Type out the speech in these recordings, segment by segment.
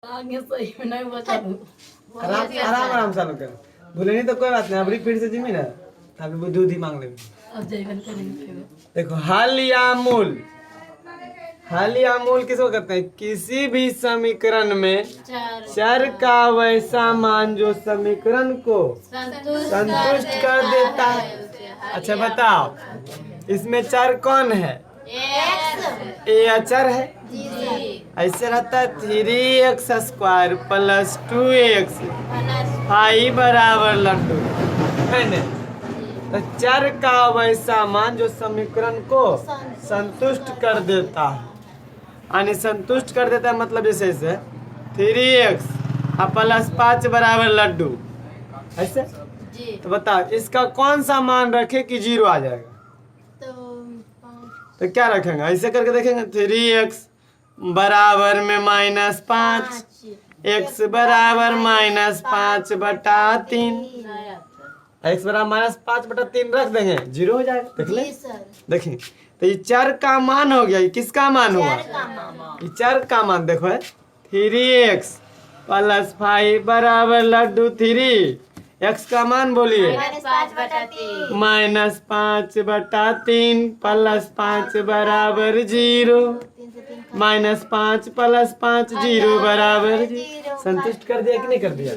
आगे सही में नहीं बचा आराम आराम आराम चालू कर। बोले नहीं तो कोई बात नहीं, अबरी फिर से जिमी ना अभी वो दूध ही मांग लेंगे। अब जयवन करेंगे फिर। देखो हल या मूल, हल या मूल किसको कहते हैं? किसी भी समीकरण में चर का वैसा मान जो समीकरण को संतुष्ट कर देता है। अच्छा बताओ, इसमें चर कौन है? ए अचर है। ऐसे रहता है 3x² + 2x फाइव बराबर लड्डू है न। तो चर का वैसा मान जो समीकरण को संतुष्ट कर देता है, यानी संतुष्ट कर देता है मतलब जैसे 3x + 5 बराबर लड्डू ऐसे। तो बताओ इसका कौन सा मान रखे कि 0 आ जाएगा? तो क्या रखेंगे? ऐसे करके देखेंगे 3x बराबर में -5, x बराबर -5/3, x बराबर -5/3 रख देंगे, 0 हो जाएगा। देख ले, देखिए तो ये चर का मान हो गया। ये किसका मान हुआ? ये चर का मान देखो है 3x + 5 बराबर लड्डू 3। x का मान बोलिए -5/3 + 5 बराबर 0। -5 + 5 0 बराबर 0। संतुष्ट कर दिया कि नहीं कर दिया?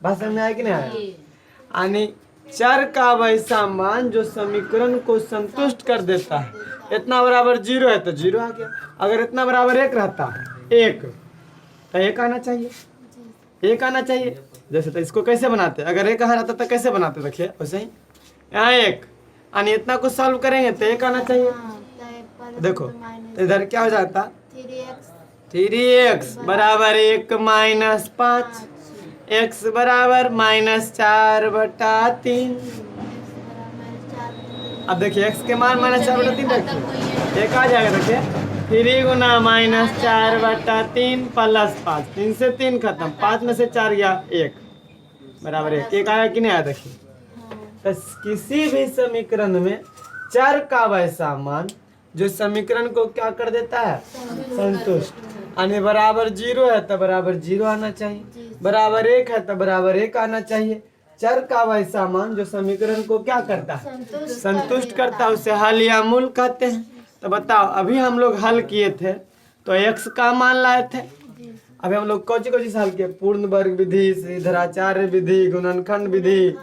बात समझ में आया कि नहीं आया? यानी चर का वैसा मान जो समीकरण को संतुष्ट कर देता है। इतना बराबर 0 है तो 0 आ गया। अगर इतना बराबर 1 रहता 1 तो 1 आना चाहिए, 1 आना चाहिए। जैसे तो इसको कैसे बनाते? अगर 1 आ रहता तो कैसे बनाते? देखिए वैसे ही यहाँ 1 यानी इतना को सॉल्व करेंगे तो 1 आना चाहिए। देखो इधर क्या हो जाता? 3x बराबर 1 - 5, x बराबर -4/3। अब देखिए x के मान -4/3 रखिए, 1 आ जाएगा। देखिए 3 × -4/3 + 5, 3 से 3 खत्म, 5 में से 4 गया 1 बराबर 1। 1 आया कि नहीं आया? देखिए तो किसी भी समीकरण में चर का वैसा मान जो समीकरण को क्या कर देता है? संतुष्ट। यानी बराबर 0 है तो बराबर 0 आना चाहिए, बराबर 1 है तो बराबर 1 आना चाहिए। चर का वैसा मान जो समीकरण को क्या करता है? संतुष्ट करता है, उसे हल या मूल कहते हैं। तो बताओ अभी हम लोग हल किए थे तो x का मान लाए थे। अभी हम लोग कौन सी से हल किए? पूर्ण वर्ग विधि, श्रीधराचार्य विधि, गुणनखंड विधि,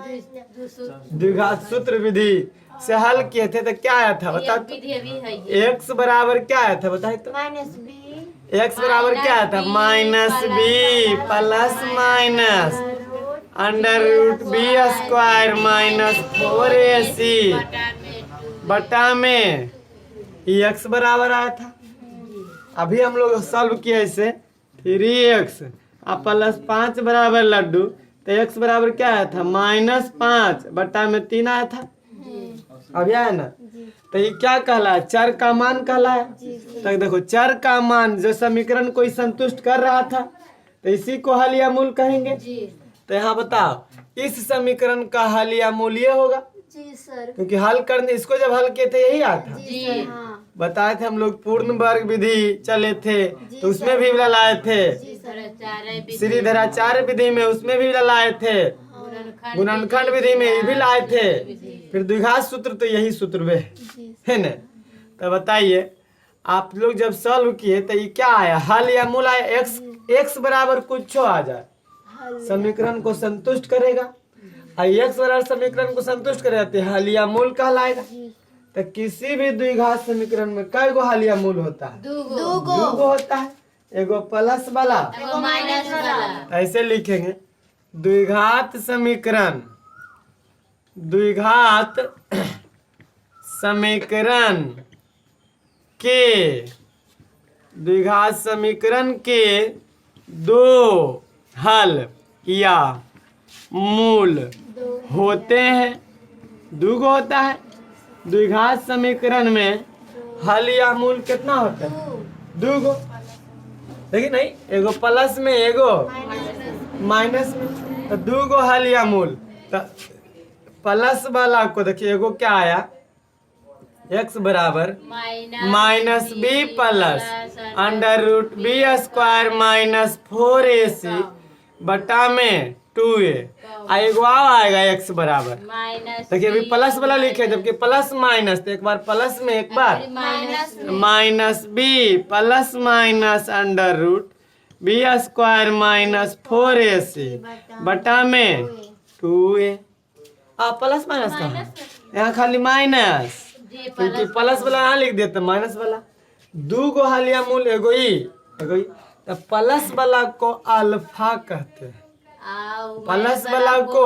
द्विघात सूत्र विधि से हल किए थे। तो क्या आया था बता? x बराबर क्या आया था बताए तो? x बराबर क्या आया था? -b + √b² - 4ac बटा में x बराबर आया था। अभी हम लोग सॉल्व किया इसे 3x + 5 बराबर लड्डू। तो x बराबर क्या आया था? -5 बटा में 3 आया था। अभी आया ना? तो ये क्या कहला? चर का मान कहला है। तो देखो चर का मान जो समीकरण को संतुष्ट कर रहा था तो इसी को हल या मूल कहेंगे। तो यहाँ बताओ इस समीकरण का हल या मूल ये होगा जी सर, क्योंकि हल करने इसको जब हल किए थे यही आता जी हाँ, बताए थे हम लोग। पूर्ण वर्ग विधि चले थे तो उसमें भी लाए थे, श्रीधराचार्य विधि में उसमें भी लाए थे, गुणनखंड विधि में ये भी लाए थे, फिर द्विघात सूत्र तो यही सूत्र में है न। तो बताइए आप लोग जब सॉल्व किए तो ये क्या आया? हल या मूल आया। x बराबर कुछ आ जाए समीकरण को संतुष्ट करेगा, x बराबर समीकरण को संतुष्ट करेगा तो हल या मूल कहलाएगा। तो किसी भी द्विघात समीकरण में कई गो हल या मूल होता है? दो गो होता है, एगो प्लस वाला एगो माइनस वाला। ऐसे लिखेंगे द्विघात समीकरण, द्विघात समीकरण के, द्विघात समीकरण के दो हल या मूल होते हैं। दुगो होता है द्विघात समीकरण में, हल या मूल कितना होता है? दुगो। देखिए नहीं, एगो प्लस में एगो माइनस में, तो दुगो हल या मूल। तो प्लस वाला को देखिए एगो क्या आया? x बराबर minus B plus under root B square minus 4ac बटा में 2a। एगो आएगा x बराबर, देखिए अभी प्लस वाला लिखे जबकि प्लस माइनस, तो एक बार प्लस में एक बार minus B plus minus under root B square minus 4ac बटा में 2a। प्लस माइनस कहाँ, यहाँ खाली माइनस, क्योंकि प्लस वाला यहाँ लिख देते माइनस वाला। दो गो हालिया मूल एगो ई तो प्लस वाला को अल्फा कहते हैं, प्लस वाला को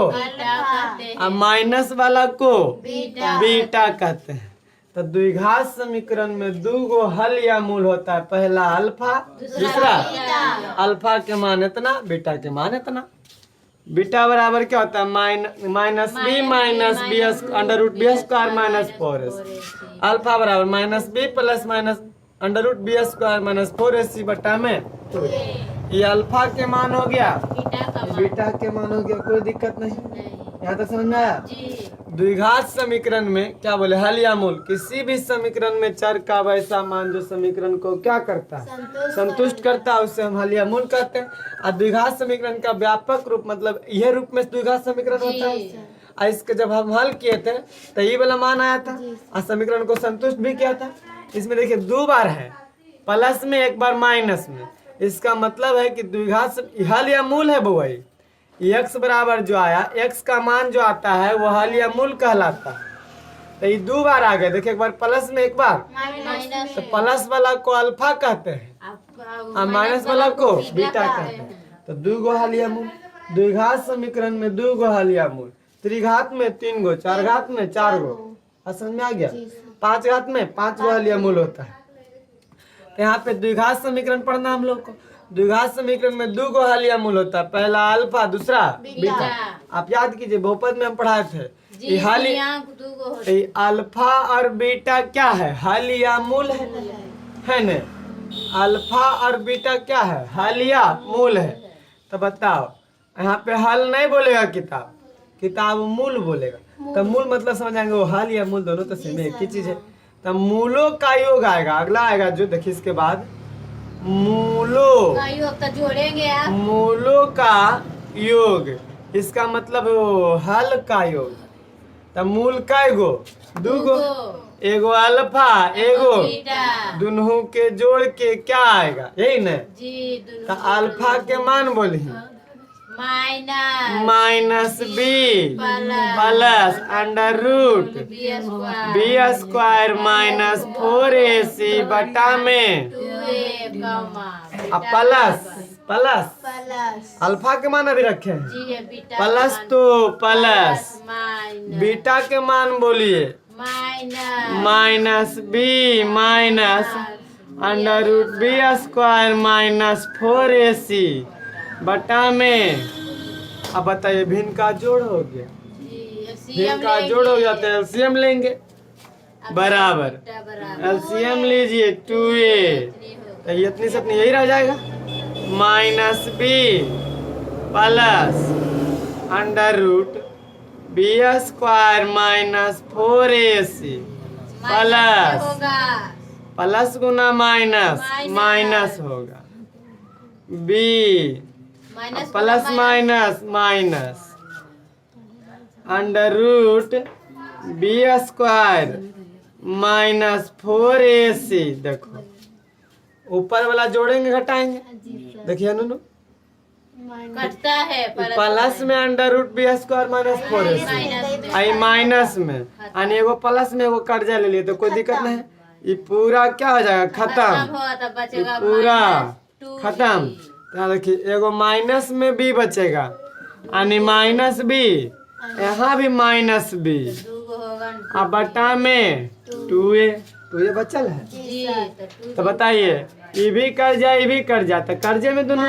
और माइनस वाला को बीटा कहते हैं। तो द्विघात समीकरण में दो गो हल या मूल होता है, पहला अल्फा दूसरा अल्फा के मान इतना बीटा के मान इतना। बीटा बराबर क्या होता है minus B under root B square minus 4ac। Alpha बराबर minus B plus minus under root B square minus 4ac बटा में 2। ये अल्फा के मान हो गया, बीटा के मान हो गया, कोई दिक्कत नहीं। यहाँ तक समझ में आया। द्विघात समीकरण में क्या बोले हल या मूल, किसी भी समीकरण में चर का वैसा मान जो समीकरण को क्या करता है संतुष्ट करता है, उससे हम हल या मूल कहते हैं। और द्विघात समीकरण का व्यापक रूप मतलब यह रूप में द्विघात समीकरण होता है। और इसके जब हम हल किए थे तो ये वाला मान आया था और समीकरण को संतुष्ट भी किया था। इसमें देखिए दो बार है, प्लस में एक बार माइनस में, इसका मतलब है कि द्विघात हल या मूल है बुआई। x बराबर जो आया, x का मान जो आता है वो हल या मूल कहलाता है। तो ये दो बार आ गए, देखिए एक बार प्लस में एक बार, तो प्लस वाला को अल्फा कहते हैं और माइनस वाला को बीटा कहते हैं। तो दो गो हल या मूल, द्विघात समीकरण में दो गो हल या मूल, त्रिघात में 3 गो, चार घात में 4 गो, समझ में आ गया। 5 घात में 5 गो हल या मूल होता है। तो यहाँ पे द्विघात समीकरण पढ़ना हम लोग को। द्विघात समीकरण में दो गो हल या मूल होता है, पहला अल्फा दूसरा बीटा। आप याद कीजिए बहुपद में हम पढ़ाए थे अल्फा और बीटा क्या है हल या मूल है न। अल्फा और बीटा क्या है हल या मूल है। तो बताओ यहाँ पे हल नहीं बोलेगा, किताब मूल बोलेगा। तो मूल मतलब समझ आएंगे, वो हल या मूल दोनों तो सेम एक ही चीज है। तो मूलों का योग आएगा, अगला आएगा जो देखिए इसके बाद मूलों का योग तो जोड़ेंगे आप। मूलों का योग, इसका मतलब वो हल का योग। तो मूल का एगो दूगो, एगो अल्फा एगो दोनों के जोड़ के क्या आएगा यही न। तो अल्फा के मान बोली minus B plus under root B square minus 4ac बटा में प्लस अल्फा के मान अभी रखे हैं, प्लस तो प्लस बीटा के मान बोलिए minus B minus under root B square minus 4ac बटा में। अब बताइए भिन्न का जोड़ हो गया, भिन्न का जोड़ हो गया तो एलसीएम लेंगे बराबर एलसीएम लीजिए 2a, तो ये इतनी से इतनी यही रह जाएगा minus B plus under root B square minus 4ac plus गुना माइनस माइनस होगा B plus minus minus under root B square minus 4ac। देखो ऊपर वाला जोड़ेंगे घटाएंगे, देखिए नुनू कटता है प्लस में under root B square minus 4ac आई माइनस में यानी एगो प्लस में एगो कर्जा ले लिए तो कोई दिक्कत नहीं। ये पूरा क्या हो जाएगा खत्म, पूरा खत्म। यहाँ देखिए एगो माइनस में बी बचेगा यानी माइनस बी, यहाँ भी माइनस बी अब बटा में 2a बचल है। तो बताइए ये भी कर्जा ये भी कर्जा, तो कर्जे में दोनों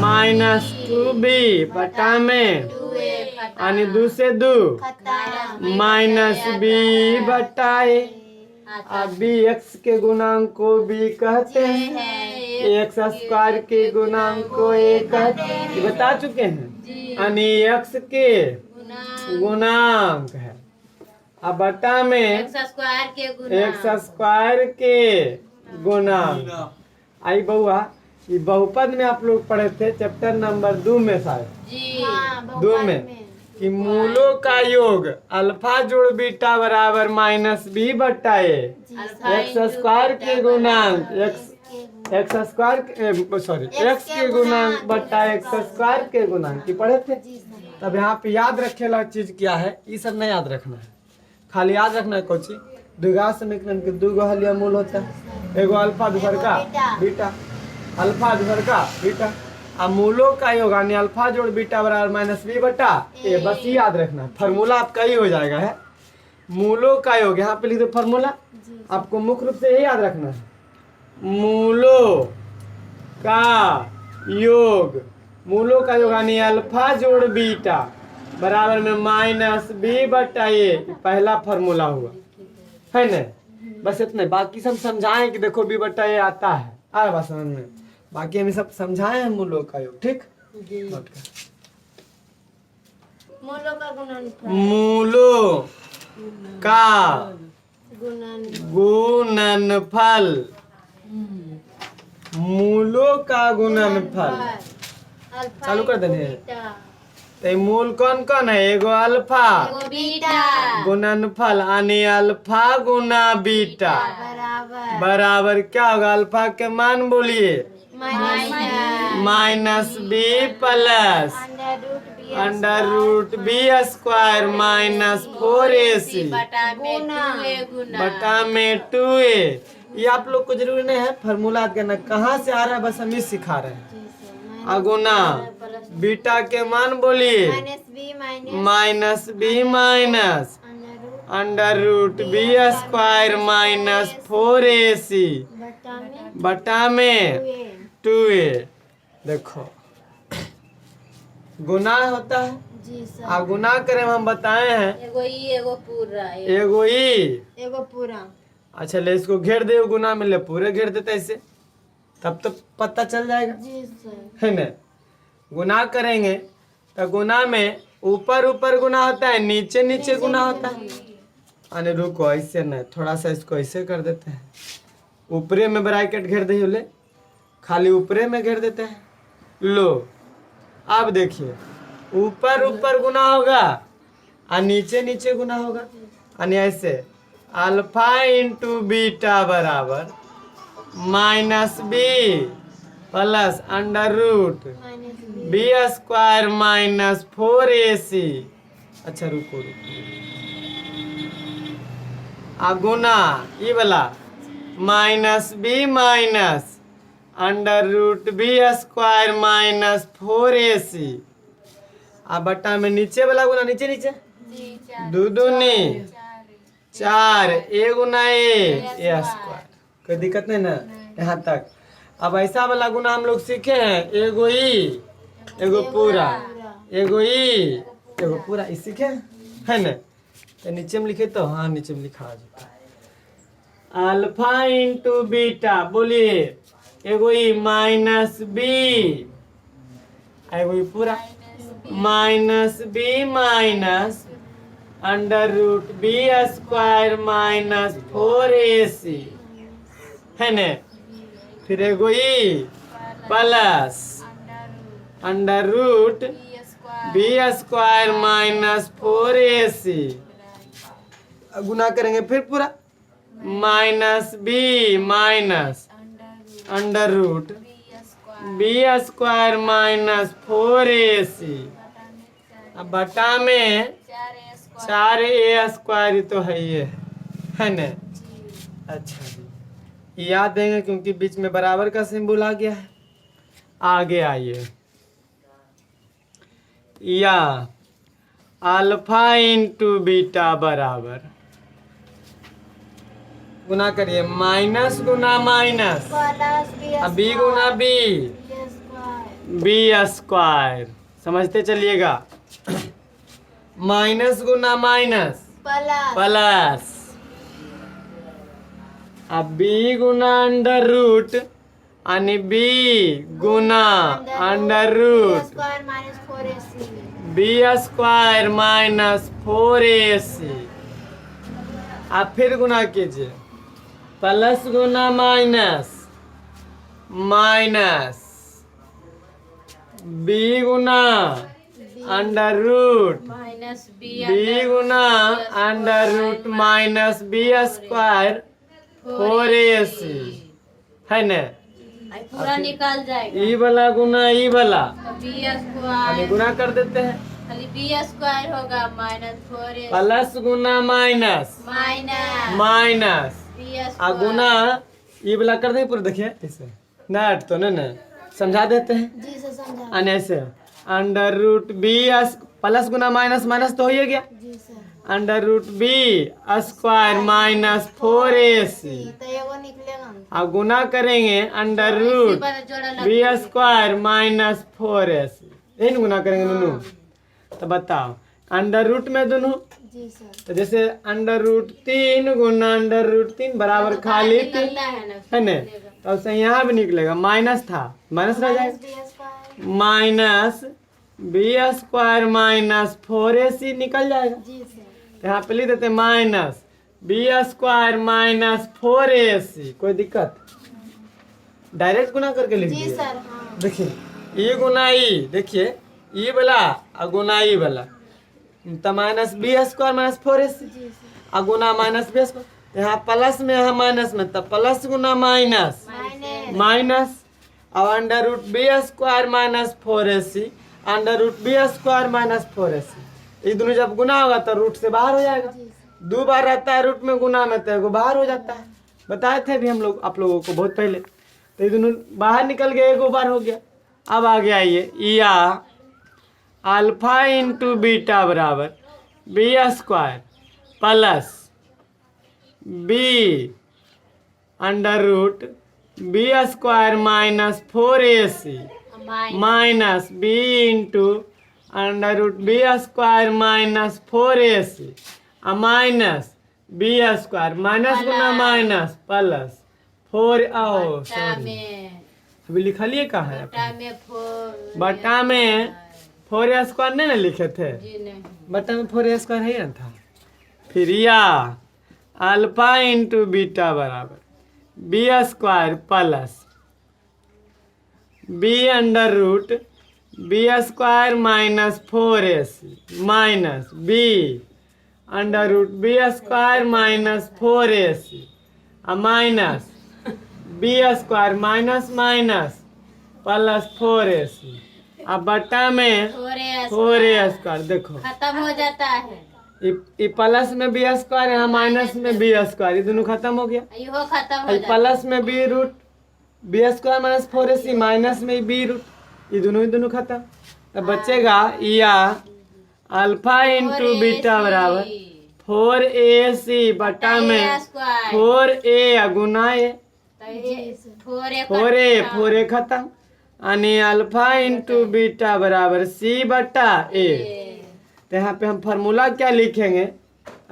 माइनस 2b बटा में यानी 2 से 2 माइनस बी बटा a। अब बी एक्स के गुणांक को बी कहते हैं, एक्स स्क्वायर के गुणांक को ए कहते हैं, ये बता चुके हैं। यानी एक्स के गुणांक है अब बटा में एक्स स्क्वायर के गुना एक्स स्क्वायर के गुना। आई बउआ, ये बहुपद में आप लोग पढ़े थे चैप्टर नंबर 2 में शायद, जी 2 में कि मूलों का योग अल्फा जोड़ बीटा बराबर -b बट्टा ए एक्स स्क्वायर के गुणांक एक्स स्क्वायर सॉरी एक्स के गुणांक बट्टा एक्स स्क्वायर के गुणांक की पढ़े थे। तब यहाँ पे याद रखे ला चीज क्या है, ये सब नहीं याद रखना है, खाली याद रखना है कोची द्विघात समीकरण के 2 गो हलिया मूल होता है, एगो अल्फा दूसर का बीटा, अल्फा दूसर का बीटा। अब मूलों का योग यानी अल्फा जोड़ बीटा बराबर -b बट्टा ए, बस ये याद रखना है, फार्मूला आपका ही हो जाएगा है। मूलों का योग यहाँ पे लिख दो फार्मूला, आपको मुख्य रूप से यही याद रखना है, मूलों का योग, मूलों का योग यानी अल्फा जोड़ बीटा बराबर में -b बट्टा ए, पहला फार्मूला हुआ है ना। बस इतना, बाकी सब समझाएं कि देखो b बट्टा ए आता है, आया बात समझ में, बाकी हम सब समझाए हैं मूलों का योग, ठीक। मूलों का गुणनफल मूलों का गुणनफल, मूलों का गुणनफल चालू कर देने हैं। तो मूल कौन कौन है, एगो अल्फा बीटा गुणनफल यानी अल्फा गुना बीटा बराबर क्या होगा, अल्फा के मान बोलिए -b plus √b square -4ac बटा में 2a। ये आप लोग को जरूरी नहीं है फार्मूला याद करना, कहाँ से आ रहा है बस हम ही सिखा रहे हैं। अगुना बीटा के मान बोलिए -b minus √b square -4ac बटा में 2a। देखो गुना होता है जी सर, आ गुना करें हम बताए हैं एगो ई एगो पूरा एगो ई एगो पूरा। अच्छा ले इसको घेर दे, गुना में ले पूरे घेर देते ऐसे, तब तो पता चल जाएगा जी सर, है ना। गुना करेंगे तो गुना में ऊपर ऊपर गुना होता है, नीचे नीचे गुना होता है। अरे रुको ऐसे नहीं, थोड़ा सा इसको ऐसे कर देते हैं, ऊपरे में ब्रैकेट घेर दे, ले खाली ऊपरे में घेर देते हैं। लो अब देखिए ऊपर ऊपर गुना होगा और नीचे नीचे गुना होगा, यानी ऐसे अल्फा इंटू बीटा बराबर -b plus √b square -4ac। अच्छा रुको रुको, आ गुना ये वाला -b minus √b square -4ac आ बटा में नीचे वाला गुना नीचे नीचे दो दूनी 4 ए गुना ए स्क्वायर, कोई दिक्कत नहीं ना यहाँ तक। अब ऐसा वाला गुना हम लोग सीखे हैं, एगो ई एगो पूरा, एगो ई एगो पूरा, ई सीखे है ना। तो नीचे में लिखे तो हाँ नीचे में लिखा जाता है अल्फा इंटू बीटा, बोलिए एगो ई -b एगो ई पूरा -b minus √b square -4ac है ना। फिर एगो E plus √b square -4ac गुना करेंगे, फिर पूरा -b minus √b square -4ac अब बटा में 4a स्क्वायर तो है ये है ना। अच्छा जी याद देंगे क्योंकि बीच में बराबर का सिंबल आ गया है। आगे आइए, या अल्फा इंटू बीटा बराबर गुना करिए माइनस गुना माइनस बी गुना बी स्क्वायर, समझते चलिएगा। माइनस गुना माइनस प्लस अब बी गुना √ यानी बी गुना √ बी स्क्वायर -4ac आप फिर गुना कीजिए, प्लस गुना माइनस, माइनस बी गुना अंडर रूट, माइनस बी गुना under root minus B square 4ac है न। पूरा निकल जाएगा। ई वाला गुना ई वाला बी हम स्क्वायर गुना कर देते हैं, खाली बी स्क्वायर होगा माइनस 4ac प्लस गुना माइनस, माइनस माइनस बी आ स्क्वायर गुना ये वाला कर देंगे पूरा। देखिए इसे नट तो नहीं समझा देते हैं। जी सर समझा। और ऐसे अंडर रूट बी प्लस गुना माइनस, माइनस तो हो ही गया, जी sir. Under root B square minus 4ac तो ये वो निकलेगा ना। और गुना करेंगे under root B square minus 4ac, यही ना गुना करेंगे दोनों। तो बताओ अंडर रूट में दोनों, जी सर। तो जैसे अंडर रूट 3 गुना अंडर रूट 3 बराबर खाली 3 है ना। तो उससे यहाँ भी निकलेगा, माइनस था माइनस रह जाएगा, minus B square minus 4ac निकल जाएगा। जी सर। तो यहाँ पे लिख देते minus B square minus 4ac, कोई दिक्कत? डायरेक्ट गुना करके लिख जी दिए। सर। हाँ। देखिए ई गुना ई, देखिए ई वाला और गुना ई वाला, तो minus B square minus 4ac जी सर। और गुना माइनस बी स्क्वायर, यहाँ प्लस में यहाँ माइनस में, तो प्लस गुना माइनस, माइनस माइनस और under root B square minus 4ac, under root B square minus 4ac, ये दोनों जब गुना होगा तो रूट से बाहर हो जाएगा। दो बार रहता है रूट में गुना में, तो एगो बाहर हो जाता है, बताए थे भी हम लोग आप लोगों को बहुत पहले। तो ये दोनों बाहर निकल गए, एगो बार हो गया। अब आ गया ये या अल्फा इंटू बीटा बराबर B square plus B under root B square minus 4ac minus B into under root B square minus 4ac minus B square minus गुना माइनस प्लस 4 सॉरी अभी लिखा लिए कहाँ है बटा में 4 स्क्वायर नहीं ना लिखे थे, बटा में 4 स्क्वायर है ना था। फिर या अल्फा इंटू बीटा बराबर B square plus B under root B square minus 4ac minus B under root B square minus 4ac minus B square minus minus plus 4ac अब बटा में 4a स्क्वायर। देखो खत्म हो जाता है, ये प्लस में बी स्क्वायर, यहाँ माइनस में बी स्क्वायर, ये दोनों खत्म हो गया। यो खत्म हो ये जाता है। प्लस में b root B square minus 4ac minus में बी रूट, ये दोनों खत्म। तो बचेगा या अल्फा इंटू बीटा बराबर 4ac बटा में 4a गुना ए, 4a खत्म, यानी अल्फा इंटू बीटा बराबर c बटा a। तो यहाँ पे हम फार्मूला क्या लिखेंगे,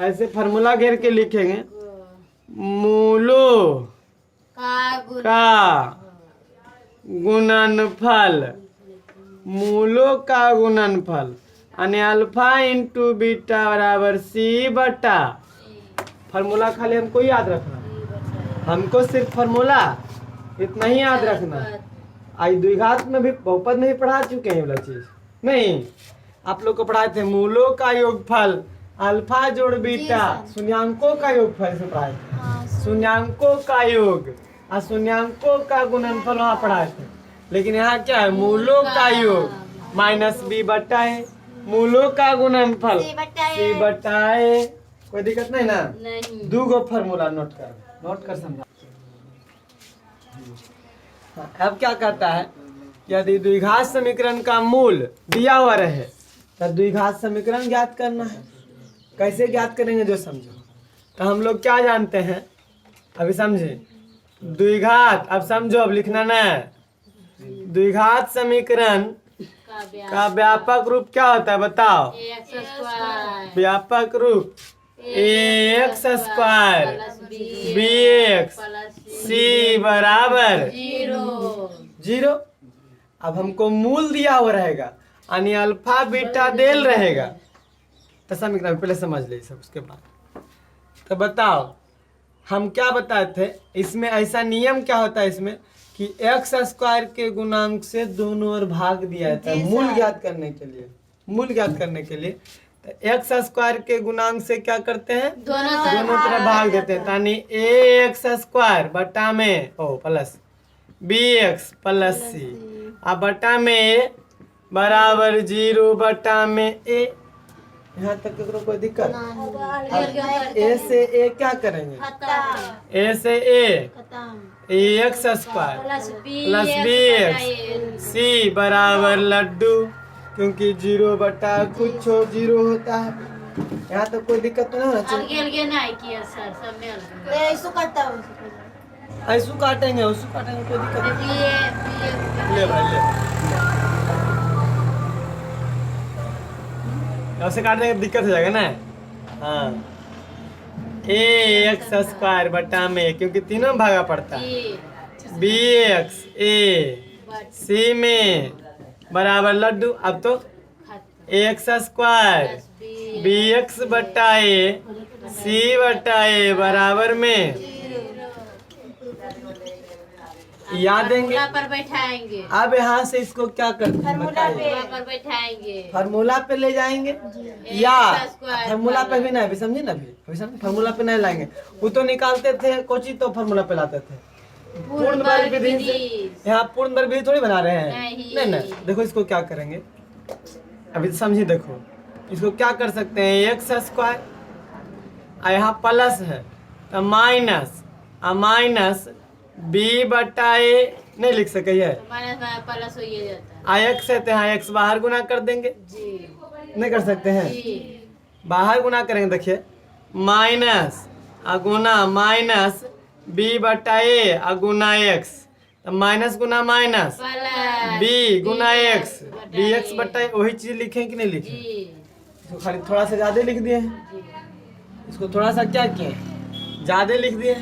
ऐसे फार्मूला घेर के लिखेंगे, मूलों का गुणनफल, मूलों का गुणनफल यानी अल्फा इंटू बीटा बराबर c बटा, फार्मूला खाली हमको याद रखना, हमको सिर्फ फार्मूला इतना ही याद रखना। आई द्विघात में भी बहुपद में भी पढ़ा चुके हैं ये वाला चीज नहीं, आप लोग को पढ़ाए थे मूलों का योगफल अल्फा जोड़ बीटा, शून्यांकों का योगफल से पढ़ाए थे, शून्यांकों का योग और शून्यांकों का गुणनफल वहाँ पढ़ाए थे। लेकिन यहाँ क्या है, मूलों का योग माइनस बी बटा है, मूलों का गुणनफल सी बटा है, कोई दिक्कत नहीं ना। नहीं। दो गो फार्मूला नोट कर समझा। अब क्या कहता है, यदि द्विघात समीकरण का मूल दिया हुआ रहे तो द्विघात समीकरण ज्ञात करना है। कैसे ज्ञात करेंगे जो समझो। तो हम लोग क्या जानते हैं, अभी समझे, द्विघात, अब समझो, अब लिखना ना है, द्विघात समीकरण का व्यापक रूप क्या होता है बताओ। व्यापक रूप ax स्क्वायर bx c बराबर 0। अब हमको मूल दिया हुआ रहेगा यानी अल्फा बीटा देल रहेगा, तो समीकरण पहले समझ ले सब, उसके बाद तो बताओ हम क्या बताए थे इसमें, ऐसा नियम क्या होता है इसमें कि एक्स स्क्वायर के गुणांक से दोनों ओर भाग दिया जाता है मूल ज्ञात करने के लिए। मूल ज्ञात करने के लिए तो एक्स स्क्वायर के गुणांक से क्या करते हैं, दोनों तरफ भाग देते हैं, यानी ए एक्स स्क्वायर बटा में ओ plus B X plus C अब बटा में ए बराबर 0 बटा में ए। यहाँ तक करो कोई दिक्कत? अब ए से ए क्या करेंगे, ए से A X square plus B X C बराबर लड्डू, क्योंकि 0 बटा कुछ 0 होता है। यहाँ तक कोई दिक्कत तो नहीं होना चाहिए। ऐसू काटेंगे उसू काटेंगे कोई दिक्कत नहीं। ले भाई ले, ऐसे काटने की दिक्कत हो जाएगा ना। हाँ ए एक्स स्क्वायर बटा में, क्योंकि तीनों में भागा पड़ता है, बी एक्स ए सी में बराबर लड्डू। अब तो एक्स स्क्वायर बी एक्स बटा ए सी बटा ए बराबर में याद देंगे पर बैठाएंगे। अब यहाँ से इसको क्या करते हैं बताइए, पर बैठाएंगे, फार्मूला पे ले जाएंगे या फार्मूला पे भी नहीं, अभी समझे ना, अभी समझे फार्मूला पे नहीं लाएंगे। वो तो निकालते थे कोची तो फार्मूला पे लाते थे पूर्ण वर्ग विधि से। यहाँ पूर्ण वर्ग विधि थोड़ी बना रहे हैं, नहीं नहीं। देखो इसको क्या करेंगे अभी समझिए, देखो इसको क्या कर सकते हैं, एक्स स्क्वायर यहाँ प्लस है तो माइनस माइनस बी बटा ए नहीं लिख सके है, प्लस हो जाता है। एक्स है तो यहाँ एक्स बाहर गुना कर देंगे जी, नहीं कर सकते हैं, बाहर गुना करेंगे। देखिए माइनस अगुना माइनस बी बटा ए अगुना एक्स, तो माइनस गुना माइनस बी गुना एक्स बी एक्स बटा ए, वही चीज लिखे कि नहीं लिखे, इसको खाली थोड़ा सा ज्यादा लिख दिए हैं, इसको थोड़ा सा क्या किए ज्यादा लिख दिए।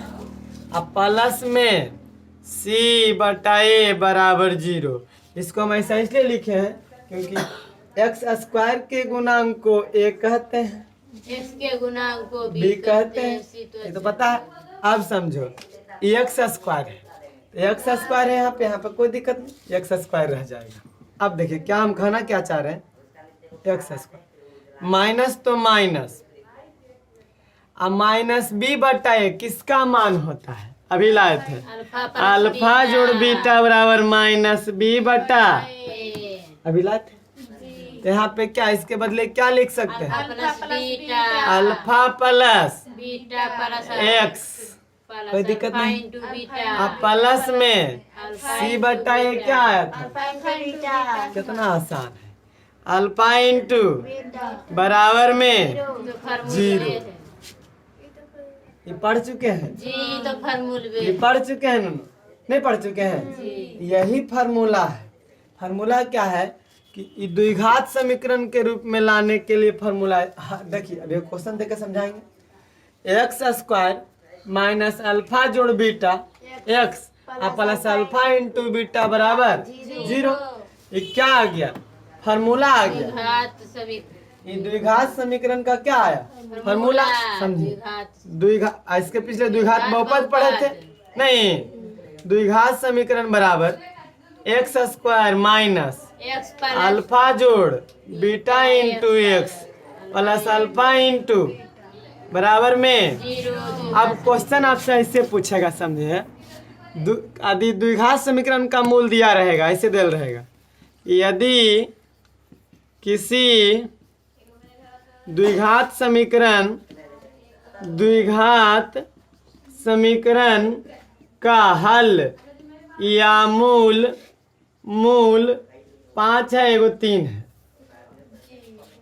अब प्लस में सी बटा ए बराबर 0, इसको हम ऐसा इसलिए लिखे हैं क्योंकि एक्स स्क्वायर के गुणांक को ए कहते हैं, एक्स के गुणांक को बी कहते हैं, ये तो पता है। अब समझो एक्स स्क्वायर है, एक्स स्क्वायर है यहाँ पे कोई दिक्कत नहीं, एक्स स्क्वायर रह जाएगा। अब देखिए क्या हम कहना क्या चाह रहे हैं, एक्स स्क्वायर माइनस तो माइनस अब माइनस बी बटा ए किसका मान होता है, अभी लाए थे अल्फा जोड़ बीटा बराबर माइनस बी बटा, अभी लाए थे। तो यहाँ पे क्या इसके बदले क्या लिख सकते हैं, alpha plus beta plus x, कोई दिक्कत नहीं। अब प्लस में सी बटा ए क्या आया था, कितना आसान है, अल्फा इंटू बराबर में 0। ये पढ़ चुके हैं जी, तो फार्मूला ये पढ़ चुके हैं नहीं पढ़ चुके हैं, यही फार्मूला है। फार्मूला क्या है कि द्विघात समीकरण के रूप में लाने के लिए फार्मूला है। हाँ, देखिए अभी क्वेश्चन देकर समझाएंगे, एक्स स्क्वायर माइनस अल्फा जोड़ beta x plus alpha into beta बराबर 0। ये क्या आ गया, फार्मूला आ गया। ये द्विघात समीकरण का क्या आया, फार्मूला समझिए। द्विघात इसके पिछले द्विघात बहुपद पढ़े थे नहीं, द्विघात समीकरण बराबर एक्स स्क्वायर माइनस अल्फा जोड़ beta into x plus alpha into बराबर में। अब क्वेश्चन आपसे ऐसे पूछेगा, समझे, यदि द्विघात समीकरण का मूल दिया रहेगा, ऐसे दिया रहेगा, यदि किसी द्विघात समीकरण का हल या मूल 5 है एगो 3 है,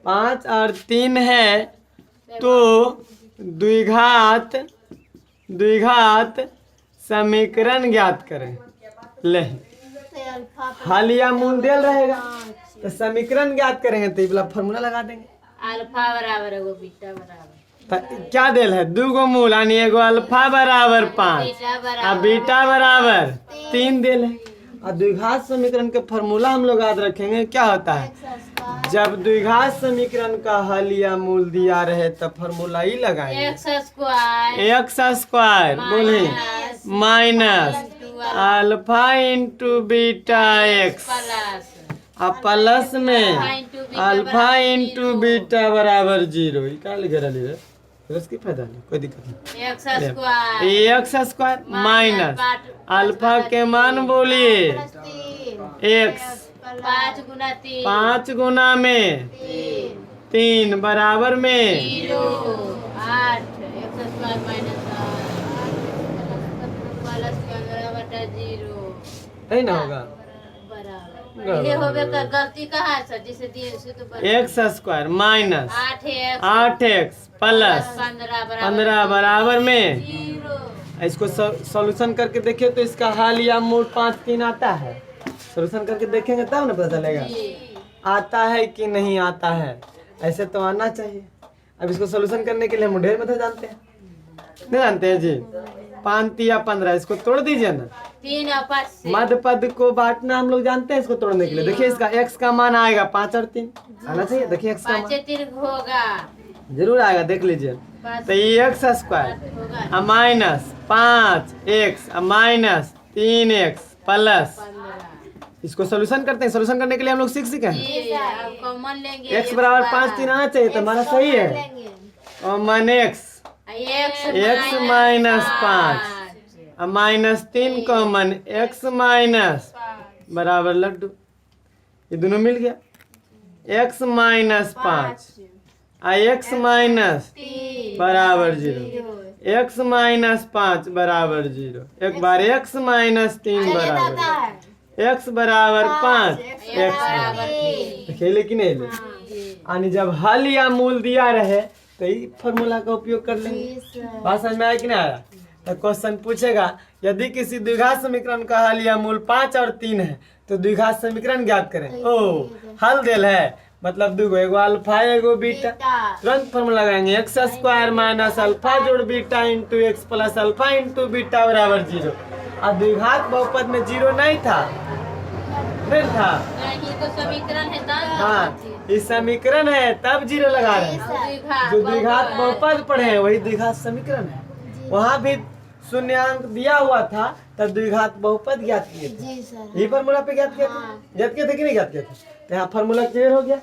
5 और 3 है, तो द्विघात समीकरण ज्ञात करें। ले हल या मूल दिया रहेगा तो समीकरण ज्ञात करेंगे तो ये फॉर्मूला लगा देंगे, अल्फा बराबर एगो बीटा बराबर क्या देल है, 2 गो मूल यानी एगो अल्फा बराबर 5 और बीटा बराबर 3 देल है। और द्विघात समीकरण के फॉर्मूला हम लोग याद रखेंगे। क्या होता है, जब द्विघात समीकरण का हल या मूल दिया रहे तब फॉर्मूला ही लगाएंगे। एक्स स्क्वायर एक्स स्क्वायर बोले minus alpha into beta x plus और प्लस में अल्फा इंटू बीटा बराबर 0। क्या लिख रहा है, उसकी फायदा नहीं, कोई दिक्कत नहीं। X square x square minus alpha के मान बोलिए एक्स 5 गुना में 3 बराबर में 0 8 एक्स स्क्वायर माइनस प्लस 15/0 नहीं ना होगा। बराबर ये हो गया। गलती कहाँ है सर, जिसे दिए उसे तो x square minus 8x 8x plus 15 बराबर में 0। इसको सॉल्यूशन करके देखिए तो इसका हल या मूल 5 3 आता है। सॉल्यूशन करके देखेंगे तब ना पता चलेगा आता है कि नहीं आता है। ऐसे तो आना चाहिए। अब इसको सॉल्यूशन करने के लिए हम ढेर मेथड जानते हैं, नहीं जानते हैं जी। 5 या 15 इसको तोड़ दीजिए ना। 3 और 5 से मध्य पद को बांटना हम लोग जानते हैं। इसको तोड़ने के लिए देखिए इसका x का मान आएगा 5 और 3 आना चाहिए। देखिए x का 5 से 3 होगा मान जरूर आएगा, देख लीजिए। 5 तो ये एक्स स्क्वायर होगा minus 5x minus 3x plus 15। इसको सोल्यूशन करते हैं। सोल्यूशन करने के लिए हम लोग सीखे हैं ये अब कॉमन लेंगे x बराबर 5 3 आना चाहिए, तो हमारा सही है। Common x x minus 5 minus 3 common x minus बराबर लड्डू, ये दोनों मिल गया। x माइनस 5 x माइनस बराबर 0 x माइनस 5 बराबर 0। एक बार x माइनस 3 बराबर x बराबर 5 x बराबर खेले कि नहीं ले। यानी जब हल या मूल दिया रहे तो ये फॉर्मूला का उपयोग कर लेंगे। बात समझ में आया कि नहीं आया। तो क्वेश्चन पूछेगा यदि किसी द्विघात समीकरण का हल या मूल 5 और 3 है तो द्विघात समीकरण ज्ञात करें। ओ हल देल है मतलब दुगो, एगो अल्फा एगो बीटा। तुरंत फॉर्मूला लगाएंगे एक्स स्क्वायर माइनस अल्फा जोड़ beta into x plus alpha into beta बराबर 0। अब द्विघात बहुपद में 0 नहीं था, नहीं था। ये तो समीकरण है तब हाँ इस समीकरण है तब 0 लगा रहे हैं। जो द्विघात बहुपद पढ़े हैं वही द्विघात समीकरण है। वहाँ भी शून्यांक दिया हुआ था तब द्विघात बहुपद ज्ञात किए थे। यही फॉर्मूला पे ज्ञात किए थे। ज्ञात किए थे कि नहीं ज्ञात किए थे। तो यहाँ फॉर्मूला क्लियर हो गया,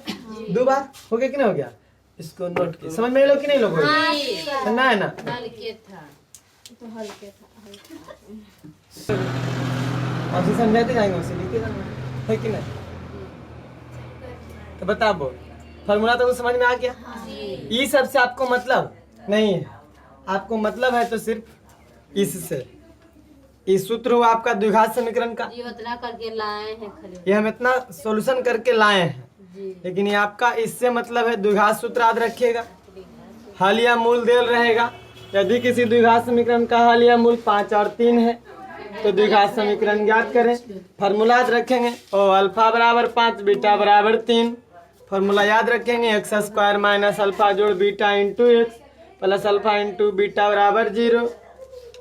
2 बार हो गया कि नहीं हो गया। इसको नोट किए, समझ में लोग कि नहीं लोग ना है ना। हल्के था आपसे समझाते जाएंगे उसे लिखते जाएंगे, है कि नहीं। तो बता बोल फॉर्मूला तो समझ में आ गया। ये सबसे आपको मतलब नहीं है, आपको मतलब है तो सिर्फ इससे। इस सूत्र हुआ आपका द्विघात समीकरण का, जी उतना करके लाए हैं खाली ये हम इतना सॉल्यूशन करके लाए हैं। जी लेकिन ये आपका इससे मतलब है द्विघात सूत्र याद रखिएगा। हल या मूल देल रहेगा। यदि किसी द्विघात समीकरण का हल या मूल 5 और 3 है तो द्विघात समीकरण ज्ञात करें। फॉर्मूला याद रखेंगे ओ अल्फा बराबर 5 बीटा बराबर 3। फॉर्मूला याद रखेंगे एक्स स्क्वायर माइनस अल्फा जोड़ beta into x plus alpha into beta बराबर 0।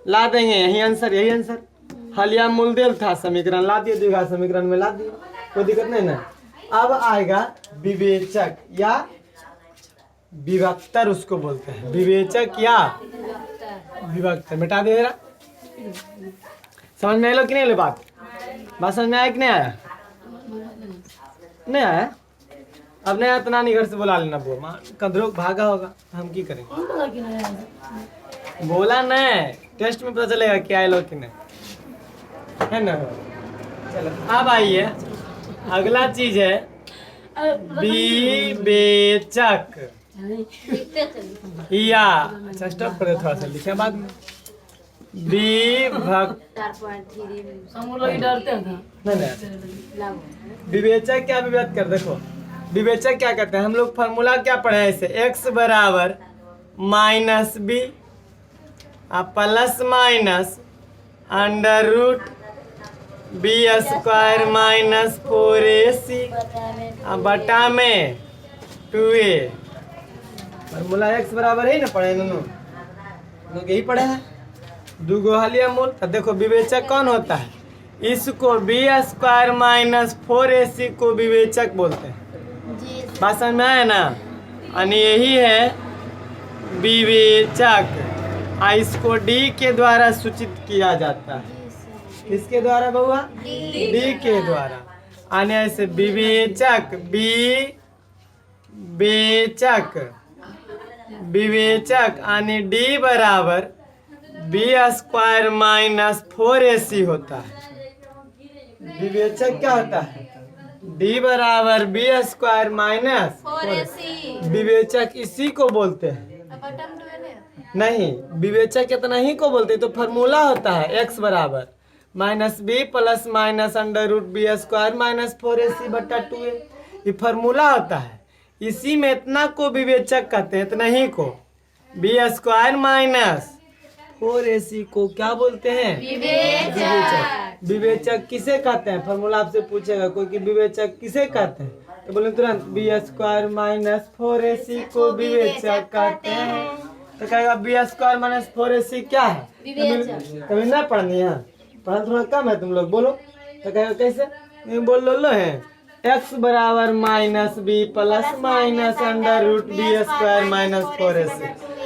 ला देंगे यही आंसर, यही आंसर। हल या मूल देल था, समीकरण ला दिए, द्विघात समीकरण में ला दिए, कोई दिक्कत नहीं ना। अब आएगा विवेचक या विभक्तर, उसको बोलते हैं विवेचक या विभक्तर। मिटा दे जरा। समझ में आया कि नहीं बात समझ में आया कि नहीं आया। नहीं आया अब नहीं आया तो नानी घर से बुला लेना। वो माँ कदरों भागा होगा, हम की करेंगे। बोला नहीं, टेस्ट में पता चलेगा कि आए लोग कि नहीं, है ना। चलो अब आइए अगला चीज है विवेचक या, अच्छा स्टॉप कर दे, थोड़ा सा लिखे बाद में। विभक्त 4.3 हम लोग डरते हैं। नहीं विवेचक क्या विभक्त कर देखो। विवेचक क्या कहते हैं हम लोग, फॉर्मूला क्या पढ़े हैं इसे, एक्स बराबर minus B plus minus under root B square minus 4ac बटा में 2a। फॉर्मूला एक्स बराबर है ना पढ़े दोनों लोग, यही पढ़े हैं। दुगो हल या मूल। तो देखो विवेचक कौन होता है, इसको बी स्क्वायर माइनस 4ac को विवेचक बोलते हैं। जी बात समझ में आया ना? यानी यही है विवेचक। इसको डी के द्वारा सूचित किया जाता है। किसके द्वारा बउआ? डी के द्वारा। यानी ऐसे विवेचक विवेचक यानी डी बराबर बी स्क्वायर माइनस 4ac होता है। विवेचक क्या होता है? डी बराबर बी स्क्वायर माइनस 4ac विवेचक इसी को बोलते हैं। नहीं, विवेचक इतना ही को बोलते हैं। तो फॉर्मूला होता है x बराबर minus B plus minus under root B square minus 4ac बट्टा 2a। ये फॉर्मूला होता है। इसी में इतना को विवेचक कहते हैं, इतना ही को। बी स्क्वायर माइनस 4ac को क्या बोलते हैं? विवेचक। विवेचक किसे कहते हैं? फॉर्मूला आपसे पूछेगा कोई कि विवेचक किसे कहते हैं, तो बोले तुरंत बी स्क्वायर माइनस 4ac को विवेचक कहते हैं। तो कहेगा बी स्क्वायर माइनस 4ac क्या है? कभी ना पढ़नी है, पढ़ा थोड़ा कम है तुम लोग, बोलो। तो कहेगा कैसे? बोल लो है x बराबर minus B plus minus under root B square minus 4ac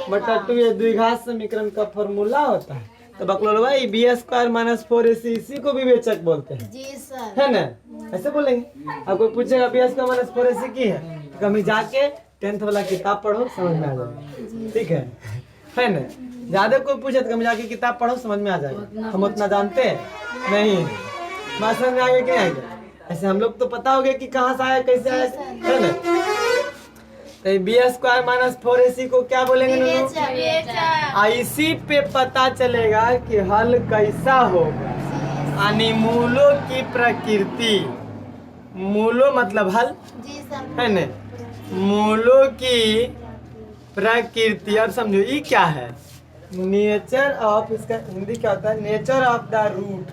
बटा 2a द्विघात समीकरण का फॉर्मूला होता है। तो बकलोल भाई बी स्क्वायर माइनस 4ac इसी को विवेचक बोलते हैं। जी सर। है ना? ऐसे बोलेंगे। अब कोई पूछेगा बी स्क्वायर माइनस 4ac की है, तो कभी जाके 10th वाला किताब पढ़ो, समझ में आ जाएगा। ठीक है ना? ज्यादा कोई पूछे तो कभी जाके किताब पढ़ो, समझ में आ जाएगा। हम उतना जानते हैं नहीं, बात समझ में आएगा कि नहीं आएगा? ऐसे हम लोग तो पता हो गया कि कहाँ से आया, कैसे आया, है ना? तो बी स्क्वायर माइनस 4ac को क्या बोलेंगे? इसी पे पता चलेगा कि हल कैसा होगा। यानी मूलों की प्रकृति, मूलों मतलब हल, जी सर। है ना? मूलों की प्रकृति। अब समझो ये क्या है? नेचर ऑफ, इसका हिंदी क्या होता है? Nature of the root.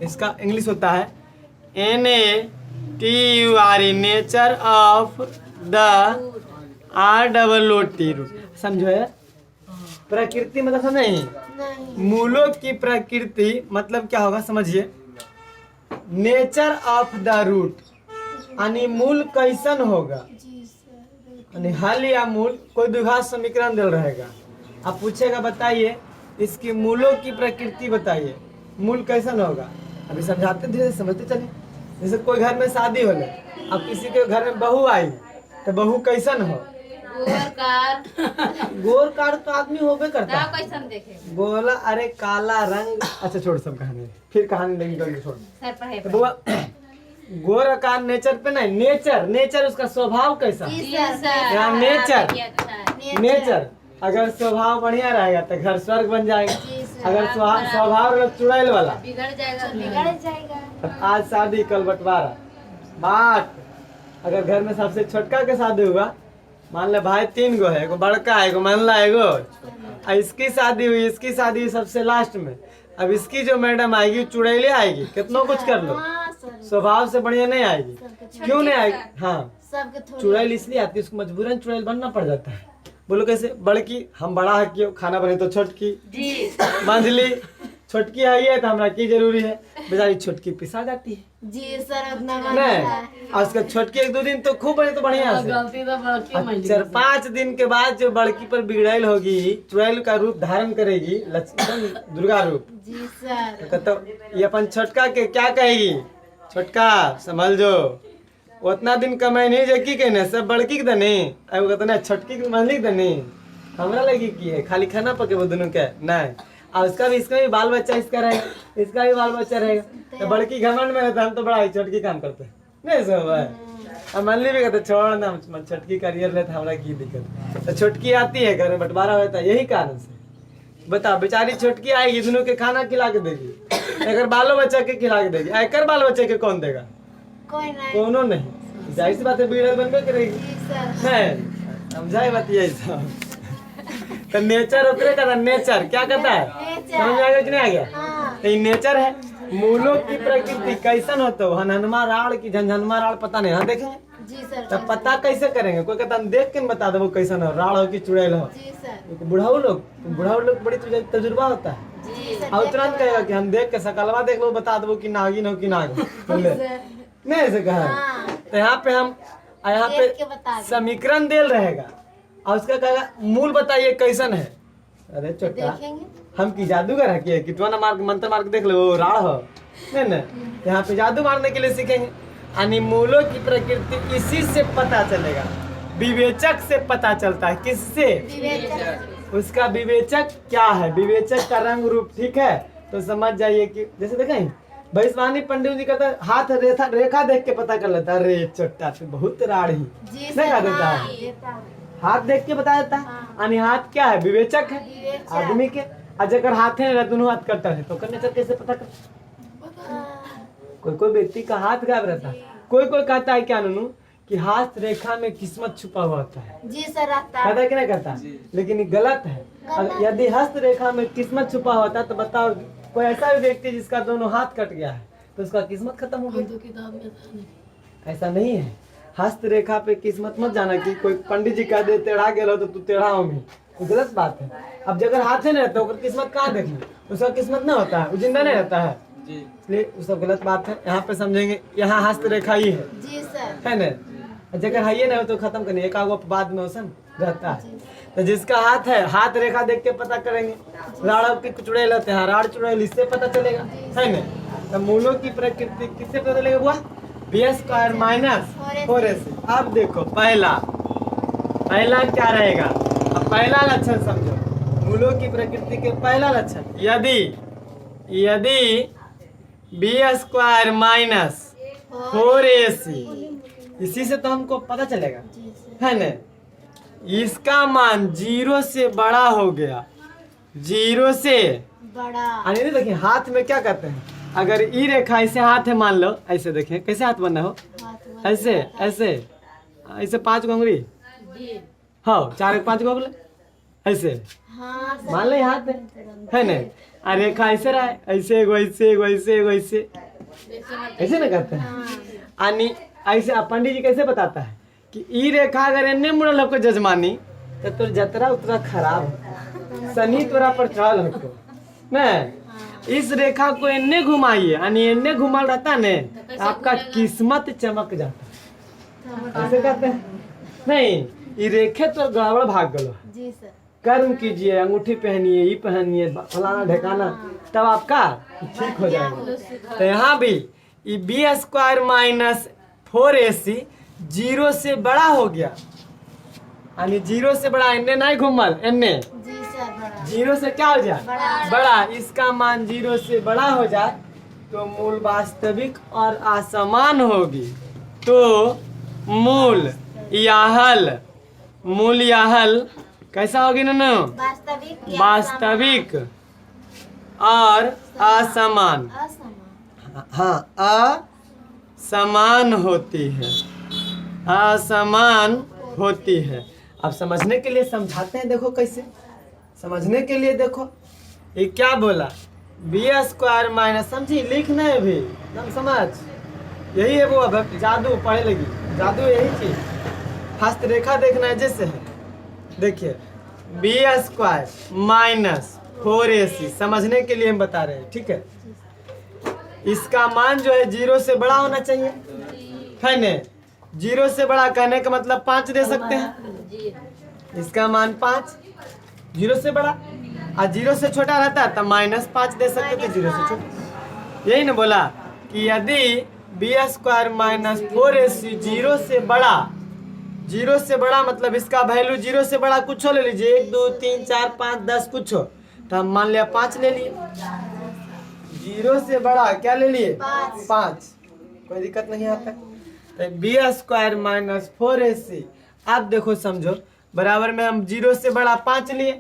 इसका इंग्लिश होता है NATURE, nature of the ROOT root. समझो है? प्रकृति मतलब समझ नहीं? मूलों की प्रकृति मतलब क्या होगा समझिए। नेचर ऑफ द रूट यानी मूल कैसन होगा, यानी हल या मूल कोई द्विघात समीकरण दिल रहेगा। अब पूछेगा बताइए इसकी मूलों की प्रकृति बताइए, मूल कैसन होगा। अभी समझाते धीरे समझते चले। जैसे कोई घर में शादी हो गई, अब किसी के घर में बहू आई, तो बहू कैसन हो? गोर कार तो आदमी होबे करता है। कैसन देखे? बोला अरे काला रंग। अच्छा छोड़ सब कहानी, फिर कहानी लगी करके छोड़। तो बुआ गोर का नेचर पे नहीं, नेचर उसका स्वभाव कैसा? यहाँ नेचर अगर स्वभाव बढ़िया रहेगा तो घर स्वर्ग बन जाएगा। अगर स्वभाव चुड़ैल वाला बिगड़ जाएगा। आज शादी कल बंटवारा बात। अगर घर में सबसे छोटका के शादी हुआ, मान ले भाई 3 गो है, एगो बड़का है, एगो मनला, एगो इसकी शादी हुई, इसकी शादी हुई सबसे लास्ट में। अब इसकी जो मैडम आएगी चुड़ैले आएगी, कितना कुछ कर लो, स्वभाव से बढ़िया नहीं आएगी। क्यों नहीं आएगी? हाँ, चुड़ैल इसलिए आती है, उसको मजबूरन चुड़ैल बनना पड़ जाता है। बोलो कैसे? बड़की हम बड़ा है, क्यों खाना बने तो छोटकी मंझली, छोटकी आई है तो हमारा की जरूरी है, बेचारी छोटकी पिसा जाती है। जी सर। उतना नहीं, और उसका छोटकी 1-2 दिन तो खूब बने तो बढ़िया से, गलती तो बड़की मैं 4-5 दिन के बाद जो बड़की पर बिगड़ैल होगी, चुड़ैल का रूप धारण करेगी, लक्ष्मण दुर्गा रूप। जी सर। तो ये अपन छोटका के क्या कहेगी? छोटका संभल जो, उतना दिन कमाई नहीं जे की कहने सब बड़की के दनी, अब कहते छोटकी के मंझली के दनी हमरा लगी की है, खाली खाना पके वो दोनों के नहीं। और उसका भी, इसका भी बाल बच्चा इसका रहेगा, इसका भी बाल बच्चा रहेगा। तो बड़की घमंड में रहता, हम तो बड़ा ही छोटकी काम करते हैं नहीं सब है। अब मंडली भी कहते छोड़ ना, छोटकी करियर लेते हमारा की दिक्कत। तो छोटकी आती है घर में बंटवारा होता है यही कारण से। बताओ बेचारी छोटकी आएगी, दोनों के खाना खिला के देगी, अगर बालो बच्चा के खिला के देगी, आकर बाल बच्चे के कौन देगा? कोनो नहीं। जाहिर सी बात है बिगड़ैल बनबे करेगी। नहीं समझाए बात यही सब। तो नेचर उतरे का, नेचर क्या कहता है? समझ में आ गया कि नहीं आ गया? तो ये नेचर है। मूलों की प्रकृति कैसन होता है? हनहनमा राड़ की झंझनमा राड़ पता नहीं, हाँ देखेंगे जी सर। तब पता कैसे करेंगे? कोई कहता देख के बता दो कैसन हो, राड़ हो कि चुड़ैल हो। बुढ़ाऊ लोग बड़ी तजुर्बा होता है। और तुरंत कहेगा कि हम देख के सकलवा देख लो बता दो कि नागिन हो कि नागिन बोले नहीं ऐसे कहा तो यहाँ पे हम यहाँ पे समीकरण देल रहेगा और उसका कहेगा मूल बताइए कैसन है। अरे छोटा हम की जादूगर है कि कितना मार मंत्र मार के देख लो वो राड़ हो नहीं ना यहाँ पे जादू मारने के लिए सीखेंगे। यानी मूलों की प्रकृति इसी से पता चलेगा, विवेचक से पता चलता है। किससे? उसका विवेचक क्या है, विवेचक का रंग रूप ठीक है तो समझ जाइए कि जैसे देखें भविष्यवाणी पंडित जी कहता है हाथ रेखा देख के पता कर लेता है। अरे चोट्टा तो बहुत राड़ी नहीं कह देता है, हाथ देख के बता देता है। यानी हाथ क्या है, विवेचक है आदमी के। अगर हाथ है दोनों हाथ करता है तो करने कैसे पता कर। कोई कोई व्यक्ति का हाथ गायब रहता है, कोई कोई कहता है क्या ननू कि हाथ रेखा में किस्मत छुपा हुआ होता है। जी सर रहता कहता है कि नहीं कहता, लेकिन ये गलत है। यदि हस्त रेखा में किस्मत छुपा होता तो बताओ कोई ऐसा भी व्यक्ति जिसका दोनों हाथ कट गया है तो उसका किस्मत खत्म हो गई। तो किताब में था नहीं। ऐसा नहीं है, हस्त रेखा पे किस्मत मत जाना कि कोई पंडित जी कह दे टेढ़ा गेलो तो तू टेढ़ा होगी, तो गलत बात है। अब अगर हाथ नहीं रहता तो किस्मत कहाँ देखना, उसका किस्मत नहीं होता है, वो जिंदा नहीं रहता है, इसलिए वो सब गलत बात है। यहाँ पे समझेंगे यहाँ हस्त रेखा ही है जी सर है ना। जगह है नहीं हो तो खत्म करनी, एक आगो बाद में ओसन रहता है। तो जिसका हाथ है हाथ रेखा देख के पता करेंगे। राड़ के चुड़ैल होते हैं, राड़ चुड़ैल इससे पता चलेगा है ना। तो मूलों की प्रकृति किससे पता चलेगा बुआ, b² माइनस 4ac। अब देखो पहला क्या रहेगा, अब पहला लक्षण समझो मूलों की प्रकृति के पहला लक्षण, यदि b² माइनस 4ac, इसी से तो हमको पता चलेगा है ना। इसका मान 0 से बड़ा हो गया, 0 से बड़ा। नहीं देखिए हाथ में क्या कहते हैं, अगर ई रेखा ऐसे हाथ है मान लो, ऐसे देखें कैसे हाथ बना हो, ऐसे ऐसे ऐसे 5 गो अंगुली हाँ 4-5 गो ऐसे मान लो हाथ है ना। और रेखा ऐसे रहा है, ऐसे एगो ऐसे एगो ऐसे एगो ऐसे ऐसे ना कहते हैं। यानी ऐसे पंडित जी कैसे बताता है कि ई रेखा अगर एने मुड़ल हो जजमानी तो तोर जतरा उतरा खराब हो, शनि तोरा पर चढ़ल हो न। इस रेखा को एने घुमाइए, यानी एने घुमाल रहता ने आपका किस्मत चमक जाता, ऐसे कहते हैं नहीं। ये रेखे तो गड़बड़ भाग गलो जी सर, कर्म कीजिए, अंगूठी पहनिए, ये पहनिए, फलाना ढकाना, तब आपका ठीक हो जाएगा। तो यहाँ भी ये b² माइनस 4ac 0 से बड़ा हो गया, यानी 0 से बड़ा, इन्ने नहीं घूमल इन्ने, जी सर बड़ा। 0 से क्या हो जाए बड़ा, इसका मान 0 से बड़ा हो जाए तो मूल वास्तविक और असमान होगी। तो मूल याहल कैसा होगी नन्नू, वास्तविक और असमान, हाँ असमान होती है, असमान होती है। अब समझने के लिए समझाते हैं, देखो कैसे समझने के लिए देखो ये क्या बोला, b² माइनस, समझी लिखना है भी एकदम समझ, यही है वो। अब जादू पढ़े लगी, जादू यही चीज, हस्तरेखा देखना है जैसे है। देखिए b² माइनस 4ac समझने के लिए हम बता रहे हैं, ठीक है। इसका मान जो है 0 से बड़ा होना चाहिए है न। 0 से बड़ा कहने का मतलब 5 दे सकते हैं, इसका मान 5, 0 से बड़ा, और 0 से छोटा रहता है तब -5 दे सकते थे, 0 से छोटा। यही ना बोला कि यदि b² माइनस 4ac 0 से बड़ा, 0 से बड़ा मतलब इसका वैल्यू 0 से बड़ा कुछ ले लीजिए, 1 2 3 4 5 10 कुछ, तो हम मान लिया 5 ले लिए। 0 से बड़ा क्या ले लिए 5, कोई दिक्कत नहीं आता। तो b² माइनस 4ac, अब देखो समझो बराबर में हम 0 से बड़ा 5 लिए।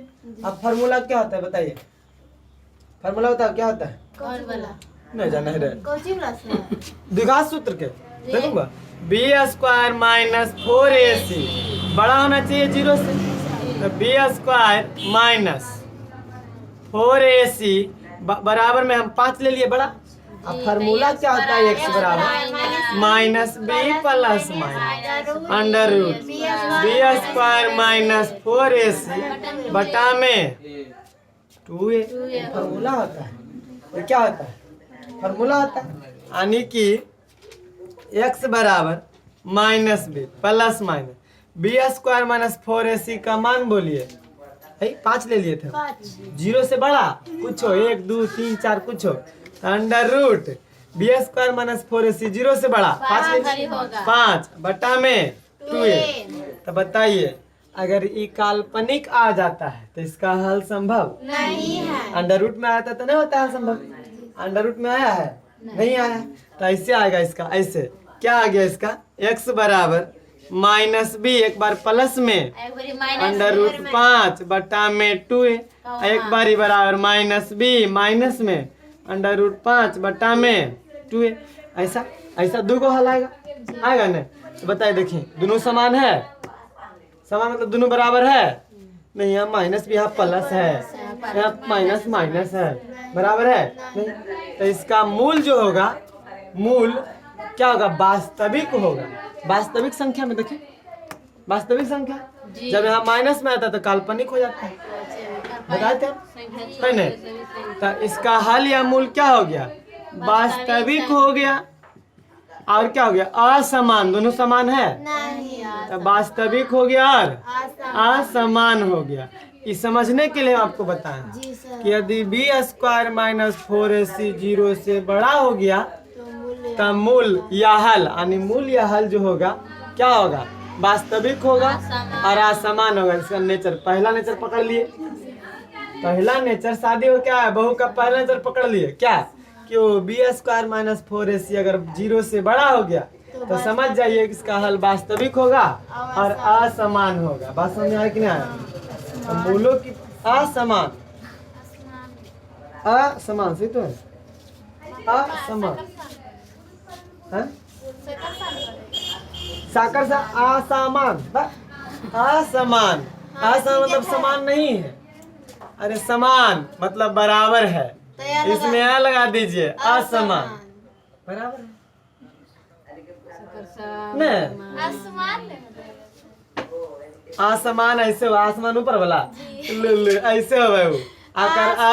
अब फार्मूला क्या होता है बताइए, फार्मूला होता है क्या होता है, कौन वाला नहीं जाना है, कोचिंग क्लास में द्विघात सूत्र के देखूंगा। b² माइनस 4ac बड़ा होना चाहिए 0 से, तो b² माइनस 4ac बराबर में हम 5 ले लिए बड़ा। अब फार्मूला क्या होता है, x बराबर minus b plus minus under root b² minus 4ac बटा में 2a फार्मूला होता है। ये क्या होता है? फार्मूला होता है। यानी कि x बराबर minus B plus minus B square minus 4ac का मान बोलिए। 5 ले लिए थे, 0 से बड़ा कुछ हो, 1 2 3 4 कुछ हो, under root B square minus 4ac 0 से बड़ा 5 बटा में 2a। तो बताइए अगर ये काल्पनिक आ जाता है तो इसका हल संभव नहीं है। अंडर रूट में आया था तो नहीं होता है संभव। अंडर रूट में आया है नहीं आया, तो ऐसे आएगा इसका। ऐसे क्या आ गया इसका? x बराबर माइनस बी एक बार प्लस में अंडर रूट 5 बटा में 2a, एक बारी बराबर माइनस बी माइनस में अंडर रूट 5 बटा में 2a। ऐसा ऐसा दो को हल आएगा ना? तो बताइए देखिए दोनों समान है, समान मतलब दोनों बराबर है नहीं? यहाँ माइनस भी यहाँ प्लस है, यहाँ माइनस माइनस है, बराबर है नहीं? तो इसका मूल जो होगा, मूल क्या होगा? वास्तविक होगा। वास्तविक संख्या में देखिए, वास्तविक संख्या जब यहाँ माइनस में आता है तो काल्पनिक हो जाता है, बताए थे है नहीं? तो इसका हल या मूल क्या हो गया? वास्तविक हो गया। और क्या हो गया? असमान, दोनों समान है तो वास्तविक हो गया और असमान हो गया। इस समझने के लिए आपको बताएं कि यदि बी स्क्वायर माइनस 4ac 0 से बड़ा हो गया तो मूल या हल, यानी मूल या हल जो होगा क्या होगा? वास्तविक होगा और असमान होगा। इसका नेचर, पहला नेचर पकड़ लिए। पहला नेचर शादी हो क्या है? बहू का पहला नेचर पकड़ लिए क्या? कि वो बी स्क्वायर माइनस 4ac अगर 0 से बड़ा हो गया तो समझ जाइए कि इसका हल वास्तविक होगा और असमान होगा। बात समझ में आया कि नहीं आया? तो मूलों की असमान, असमान सही तो है, असमान है? साकर सा असमान, असमान, असमान मतलब समान नहीं है। अरे समान मतलब बराबर है, इसमें आ लगा दीजिए, असमान बराबर है आसमान ऐसे हो, आसमान ऊपर वाला ऐसे हो भाई, आकर आ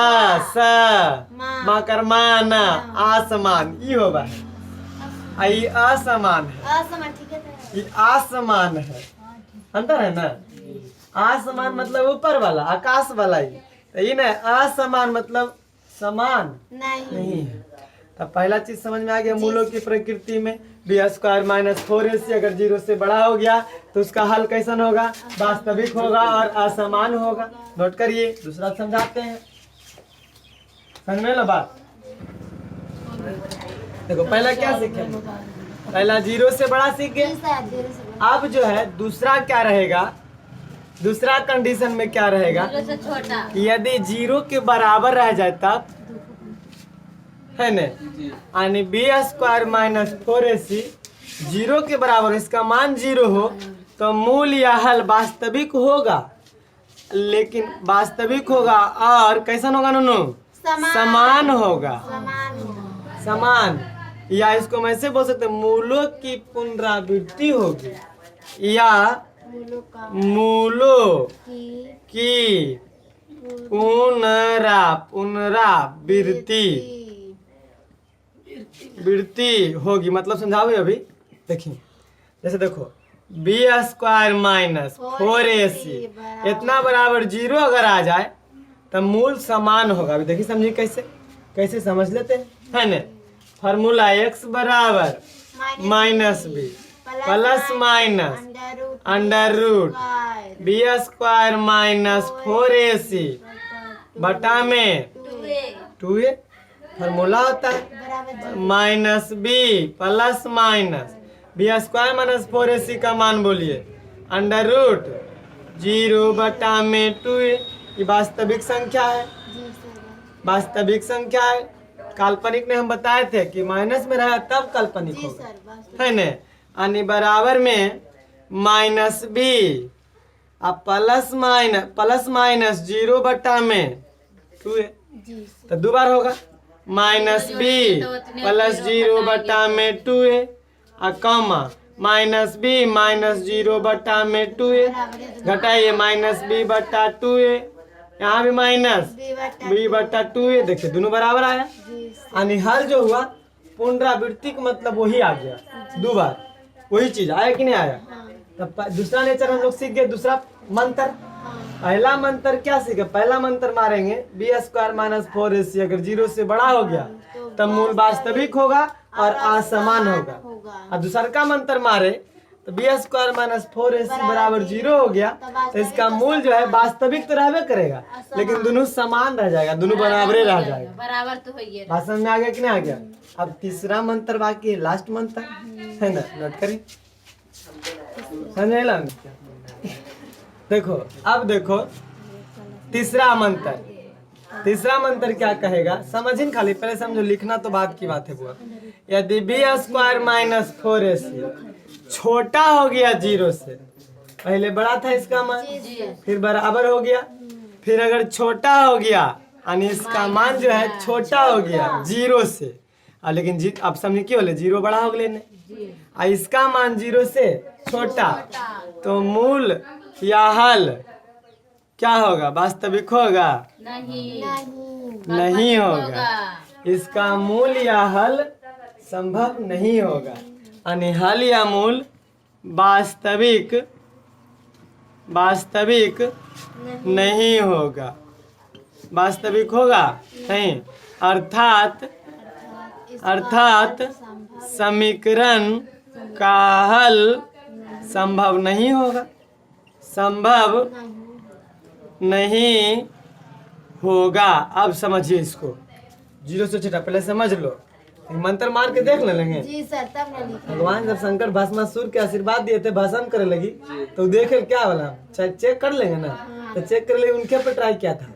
माकर माना आसमान ये हो भाई, ये असमान है, ये आसमान है, अंतर है ना? आसमान मतलब ऊपर वाला, आकाश वाला ही, तो ये ना असमान मतलब समान नहीं है। तो पहला चीज समझ में आ गया मूलों की प्रकृति में। बी स्क्वायर माइनस 4ac अगर 0 से बड़ा हो गया तो उसका हल कैसन होगा? वास्तविक होगा और असमान होगा। नोट करिए, दूसरा समझाते हैं, समझ में ना बात? देखो पहला क्या सीखे? पहला 0 से बड़ा सीख गए। अब जो है दूसरा क्या रहेगा? दूसरा कंडीशन में क्या रहेगा? यदि 0 के बराबर रह जाए तब, है न, यानी बी स्क्वायर माइनस 4ac 0 के बराबर, इसका मान 0 हो तो मूल या हल वास्तविक होगा। लेकिन वास्तविक होगा और कैसन होगा नूनू? समान होगा। समान, या इसको मैं ऐसे बोल सकते हैं मूलों की पुनरावृत्ति होगी या मूलों की पुनरावृत्ति होगी। मतलब समझाओगे अभी? देखिए जैसे देखो बी स्क्वायर माइनस 4ac इतना बराबर 0 अगर आ जाए तो मूल समान होगा। अभी देखिए समझिए कैसे, कैसे समझ लेते हैं, है न? फार्मूला x बराबर minus B plus minus under root B square minus 4ac बटा में 2a फार्मूला होता है। Minus B plus minus B square minus 4ac का मान बोलिए अंडर रूट 0 बटा में 2a। ये वास्तविक संख्या है, वास्तविक संख्या है। काल्पनिक ने हम बताए थे कि माइनस में रहा तब काल्पनिक होगा, है न? यानी बराबर में माइनस बी अब प्लस माइनस 0 बटा में 2a, तो दो बार होगा माइनस बी प्लस 0 बटा में 2a comma minus B minus 0 बटा में 2a, घटाइए माइनस बी बटा 2a यहाँ भी माइनस b/2, ये देखिए दोनों बराबर आया। यानी हल जो हुआ पुनरावृत्ति का मतलब वही आ गया, दो बार वही चीज आया कि नहीं आया। तब दूसरा नेचर हम लोग सीख गए, दूसरा मंत्र। पहला मंत्र क्या सीखे, पहला मंत्र मारेंगे b² - 4ac, अगर 0 से बड़ा हो गया तब मूल वास्तविक होगा और असमान होगा। और दूसरा का मंत्र मारे तो b² - 4ac बराबर 0 हो गया तो इसका मूल जो है वास्तविक तो रहबे करेगा लेकिन दोनों समान रह जाएगा, दोनों बराबरे रह जाएगा। बराबर तो होइए। भाषण में आ गया कि नहीं आ गया। अब तीसरा मंत्र बाकी है, लास्ट मंत्र है ना, नोट करिए, समझे। देखो अब देखो तीसरा मंत्र, तीसरा मंत्र क्या कहेगा समझिन, खाली पहले समझो, लिखना तो बाद की बात है बुआ। यदि b² - 4ac छोटा हो गया 0 से, पहले बड़ा था इसका मान, फिर बराबर हो गया, फिर अगर छोटा हो गया यानी इसका मान जो है छोटा हो गया 0 से, लेकिन अब समझिए क्यों बोले 0 बड़ा हो गया, इसका मान 0 से छोटा, तो मूल या हल क्या होगा, वास्तविक होगा नहीं होगा। इसका मूल या हल संभव नहीं होगा, यानी हल या मूल वास्तविक नहीं होगा, वास्तविक होगा नहीं, अर्थात समीकरण का हल संभव नहीं होगा, संभव नहीं होगा। अब समझिए इसको, 0 से छोटा, पहले समझ लो, मंत्र मार के देख लेंगे। जी सर, तब नहीं। भगवान जब शंकर भस्मासुर के आशीर्वाद दिए थे भाषण करे लगी तो देखे क्या वाला चेक कर लेंगे ना, तो चेक कर ले, उनके पर ट्राई किया था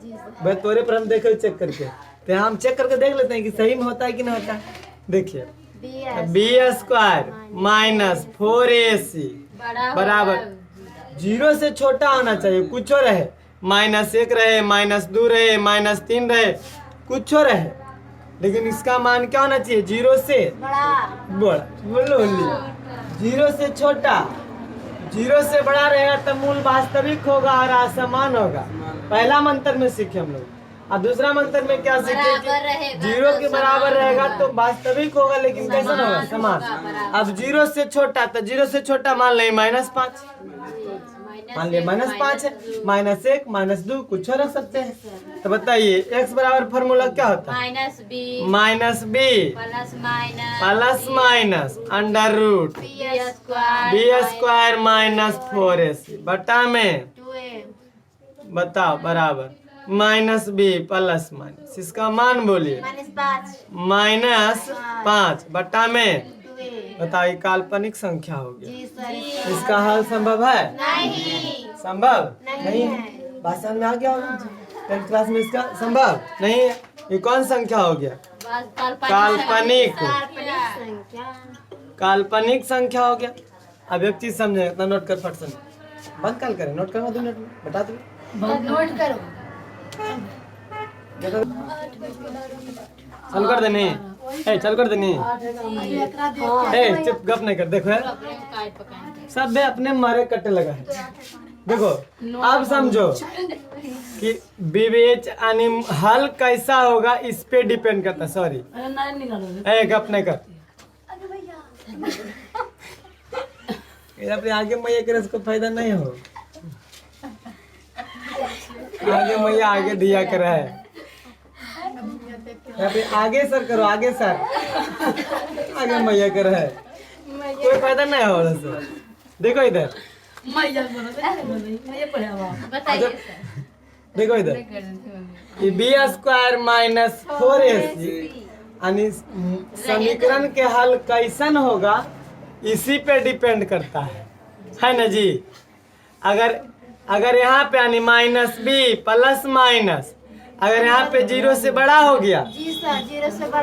भाई, तोरे पर हम देखे चेक करके, तो हम चेक करके देख लेते हैं कि सही में होता है कि नहीं होता। देखिए b² - 4ac बराबर 0 से छोटा होना चाहिए, कुछ और रहे, -1 रहे, -2 रहे, -3 रहे, कुछ और रहे, लेकिन इसका मान क्या होना चाहिए 0 से बड़ा। बोलो 0 से छोटा, 0 से बड़ा रहेगा तब मूल वास्तविक होगा और असमान होगा। पहला मंत्र में सीखे हम लोग, और दूसरा मंत्र में क्या सीखे कि 0 के बराबर रहेगा तो वास्तविक होगा, लेकिन कैसा होगा, समान। अब 0 से छोटा, तो 0 से छोटा मान लें -5, मान लिया -5 है, -1 -2 कुछ और रख सकते हैं। तो बताइए x बराबर फॉर्मूला क्या होता है, -b plus minus under root b² - 4ac बटा में, बताओ बराबर -b प्लस माइनस, इसका मान बोलिए -5 बटा में, बताओ ये काल्पनिक संख्या हो गया, इसका हल संभव है संभव नहीं है। भाषण में आ गया होगा 10th क्लास में, इसका संभव नहीं है। ये कौन संख्या हो गया, काल्पनिक संख्या हो गया। अब एक चीज समझे, इतना नोट कर, फट से बंद कल करें, नोट करवा 2 मिनट में बता दो, नोट करो, चल कर देने, चल कर देने, चुप गप नहीं कर। देखो सब अपने मारे कट्टे लगा है। देखो अब समझो कि विवेच यानी हल कैसा होगा इस पे डिपेंड करता है। सॉरी गप नहीं कर, अपने आगे मैया करे इसको फायदा नहीं हो, आगे मैया आगे दिया कर है, आगे सर करो, आगे सर, आगे मैया कर है, कोई फायदा नहीं हो रहा सर। देखो इधर, देखो इधर, b² - 4ac यानी समीकरण के हल कैसन होगा इसी पे डिपेंड करता है ना जी। अगर यहाँ पे यानी -b प्लस माइनस, अगर यहाँ पे 0 से बड़ा हो गया, जी सर,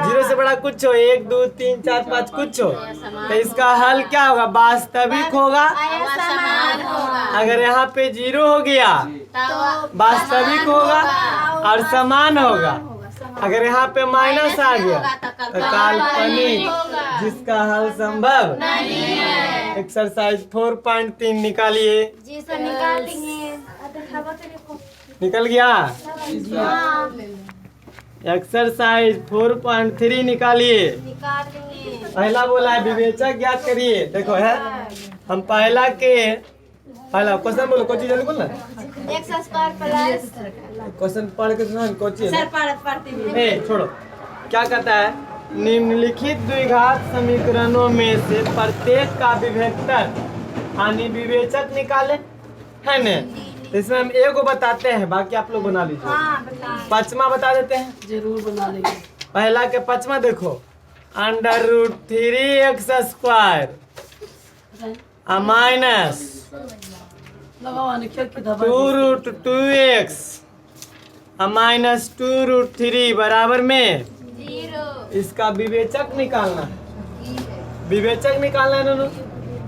0 से बड़ा कुछ हो, 1 2 3 4 5 कुछ हो, तो इसका हल क्या होगा, वास्तविक होगा। अगर यहाँ पे 0 हो गया वास्तविक होगा और समान होगा। अगर यहाँ पे माइनस आ गया तो काल्पनिक, जिसका हल संभव नहीं है। एक्सरसाइज 4.3 निकालिए। जी सर, निकाल लेंगे। निकल गया। एक्सरसाइज 4.3 निकालिए। पहला बोला है विवेचक ज्ञात करिए। देखो है हम पहला क्वेश्चन बोलो, कोई चीज बोलना एक्स स्क्वायर प्लस क्वेश्चन पढ़ के सुना कोई चीज सर पढ़ते ए छोड़ो। क्या कहता है, निम्नलिखित द्विघात समीकरणों में से प्रत्येक का विभेदक यानी विवेचक निकाले, है न। तो इसमें हम एक को बताते हैं, बाकी आप लोग बना लीजिए। पचमा बता देते हैं, जरूर बना लेंगे। पहला के पचमा देखो, √3x² माइनस लगाओ ने क्या किताब 2√2x माइनस 2√3 बराबर में 0 इसका विवेचक निकालना है। विवेचक निकालना है नोनू।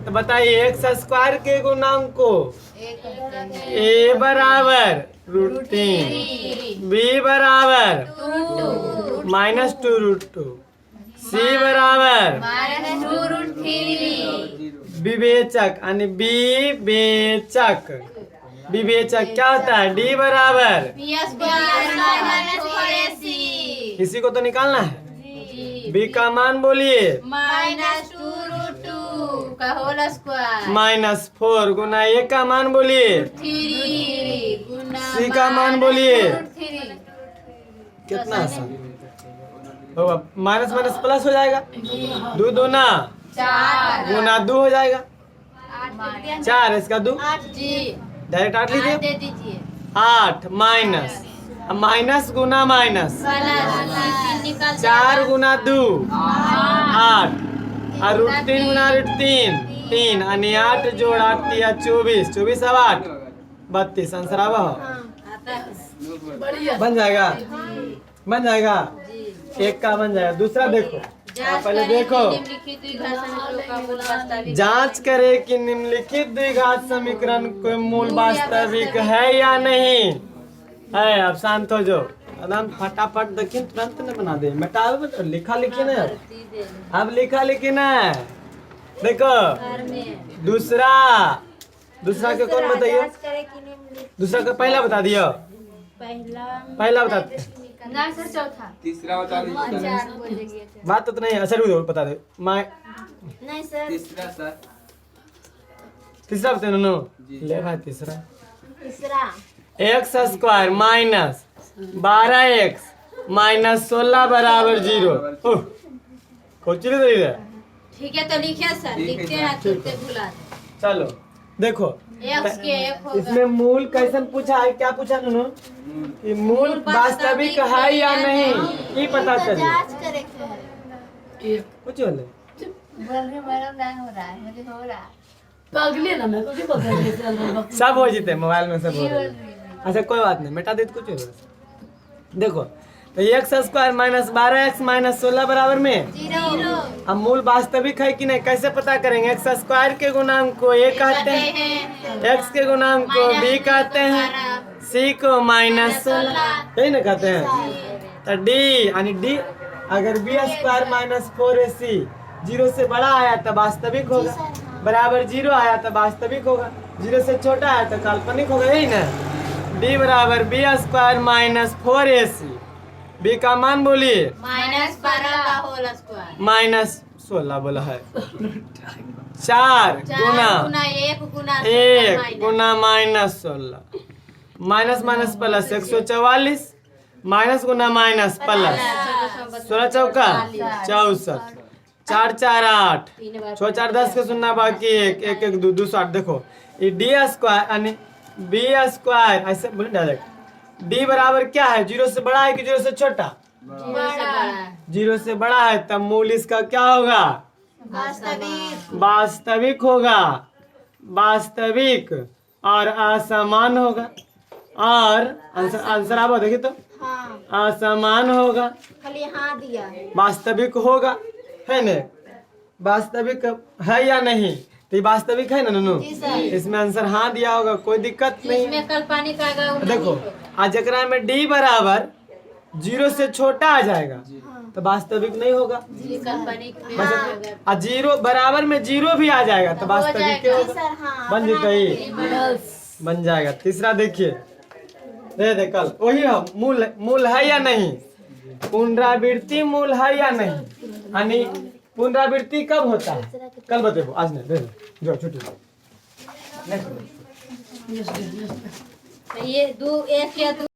तो बताइए x² के गुणांक को a बराबर √3, b बराबर -2√2, c बराबर विवेचक यानी विवेचक। विवेचक क्या होता है, d बराबर, किसी को तो निकालना है। b का मान बोलिए -2√2 का होल स्क्वायर -4 गुना a का मान बोलिए, 3 गुना c का मान बोलिए। 3 कितना आसान होगा, माइनस माइनस प्लस हो जाएगा, 2 दूना 4 गुना 2 हो जाएगा 4, इसका 2 8 जी डायरेक्ट 8 दे लीजिए। दीजिए 8 माइनस, अब माइनस गुना माइनस, प्लस निकल 4 गुना 2 8 और √3 गुना √3 3 यानी 8 जोड़ 8 दिया 24, 24 अब 8 32 आंसर आवा हो। बढ़िया। बन जाएगा, बन जाएगा, एक का बन जाएगा। दूसरा देखो, आप पहले देखो, जांच करे कि निम्नलिखित द्विघात समीकरण कोई मूल वास्तविक है या नहीं है। अब शांत हो जाओ, एकदम फटाफट देखिए, तुरंत न बना दे। मिटाओ, लिखा लिखी ना, अब लिखा लिखी ना। देखो दूसरा के कौन बताइए, दूसरा का पहला बता दियो, पहला बताते हैं। चौथा तीसरा बता दीजिए। बात तो नहीं है, अच्छा रुको बता दे। नहीं सर तीसरा सर तीसरा बताए नो, ले भाई तीसरा तीसरा x² माइनस 12x माइनस 16 बराबर 0। कोची दे दे। ठीक है तो लिखिए सर, लिखते हैं तुरंत भुला दे। चलो देखो, एक्स के एक होगा इसमें मूल कैसन पूछा है, क्या पूछा नो कि मूल वास्तविक है या नहीं, ये पता चले। जांच करे के है। एक कुछ बोले बोल रहे मैडम नहीं हो रहा है, मुझे हो रहा है। पगले ना मैं कुछ पता नहीं। सब हो जीते मोबाइल में, सब हो रहे हैं। अच्छा कोई बात नहीं, मिटा दे तो कुछ हो रहा। देखो तो x² माइनस 12x माइनस 16 बराबर में 0 अब मूल वास्तविक है कि नहीं कैसे पता करेंगे। x² के गुणांक को a कहते हैं, x के गुणांक को b कहते हैं, c को -16 यही ना कहते हैं। तो d यानी d अगर b² माइनस 4ac 0 से बड़ा आया तो वास्तविक होगा, बराबर 0 आया तो वास्तविक होगा, 0 से छोटा आया तो काल्पनिक होगा, यही ना। d बराबर b² माइनस 4ac, b का मान बोलिए -12 का होल स्क्वायर -16 बोला है। 4 गुना 1 गुना 1 गुना -16 माइनस माइनस प्लस 144 माइनस गुना माइनस प्लस 16 चौका 64 4 4 8 6 4 10 के सुनना बाकी 1 1 1 2 2 60। देखो ये d² यानी b² ऐसे बोले डायरेक्ट। d बराबर क्या है, 0 से बड़ा है कि 0 से छोटा, 0 से बड़ा है, तब मूल इसका क्या होगा, वास्तविक होगा, वास्तविक और असमान होगा। और आंसर आप देखिए तो असमान होगा, खाली हाँ दिया है। वास्तविक होगा, है न। वास्तविक है या नहीं, तो ये वास्तविक है ना ननू, इसमें आंसर हाँ दिया होगा, कोई दिक्कत नहीं। इसमें काल्पनिक आएगा वो नहीं देखो होगा। आज जकरा में d बराबर 0 से छोटा आ जाएगा तो वास्तविक नहीं होगा, जी काल्पनिक में बस आएगा। आ 0 बराबर में 0 भी आ जाएगा तो वास्तविक जाएगा। होगा, बन जाता ही बन जाएगा। तीसरा देखिए दे कल वही है मूल मूल है या नहीं, पुनरावृत्ति मूल है या नहीं, यानी पुनरावृत्ति कब होता है कल बतेबो, आज नहीं दे जो छुट्टी ये 2 1 या 2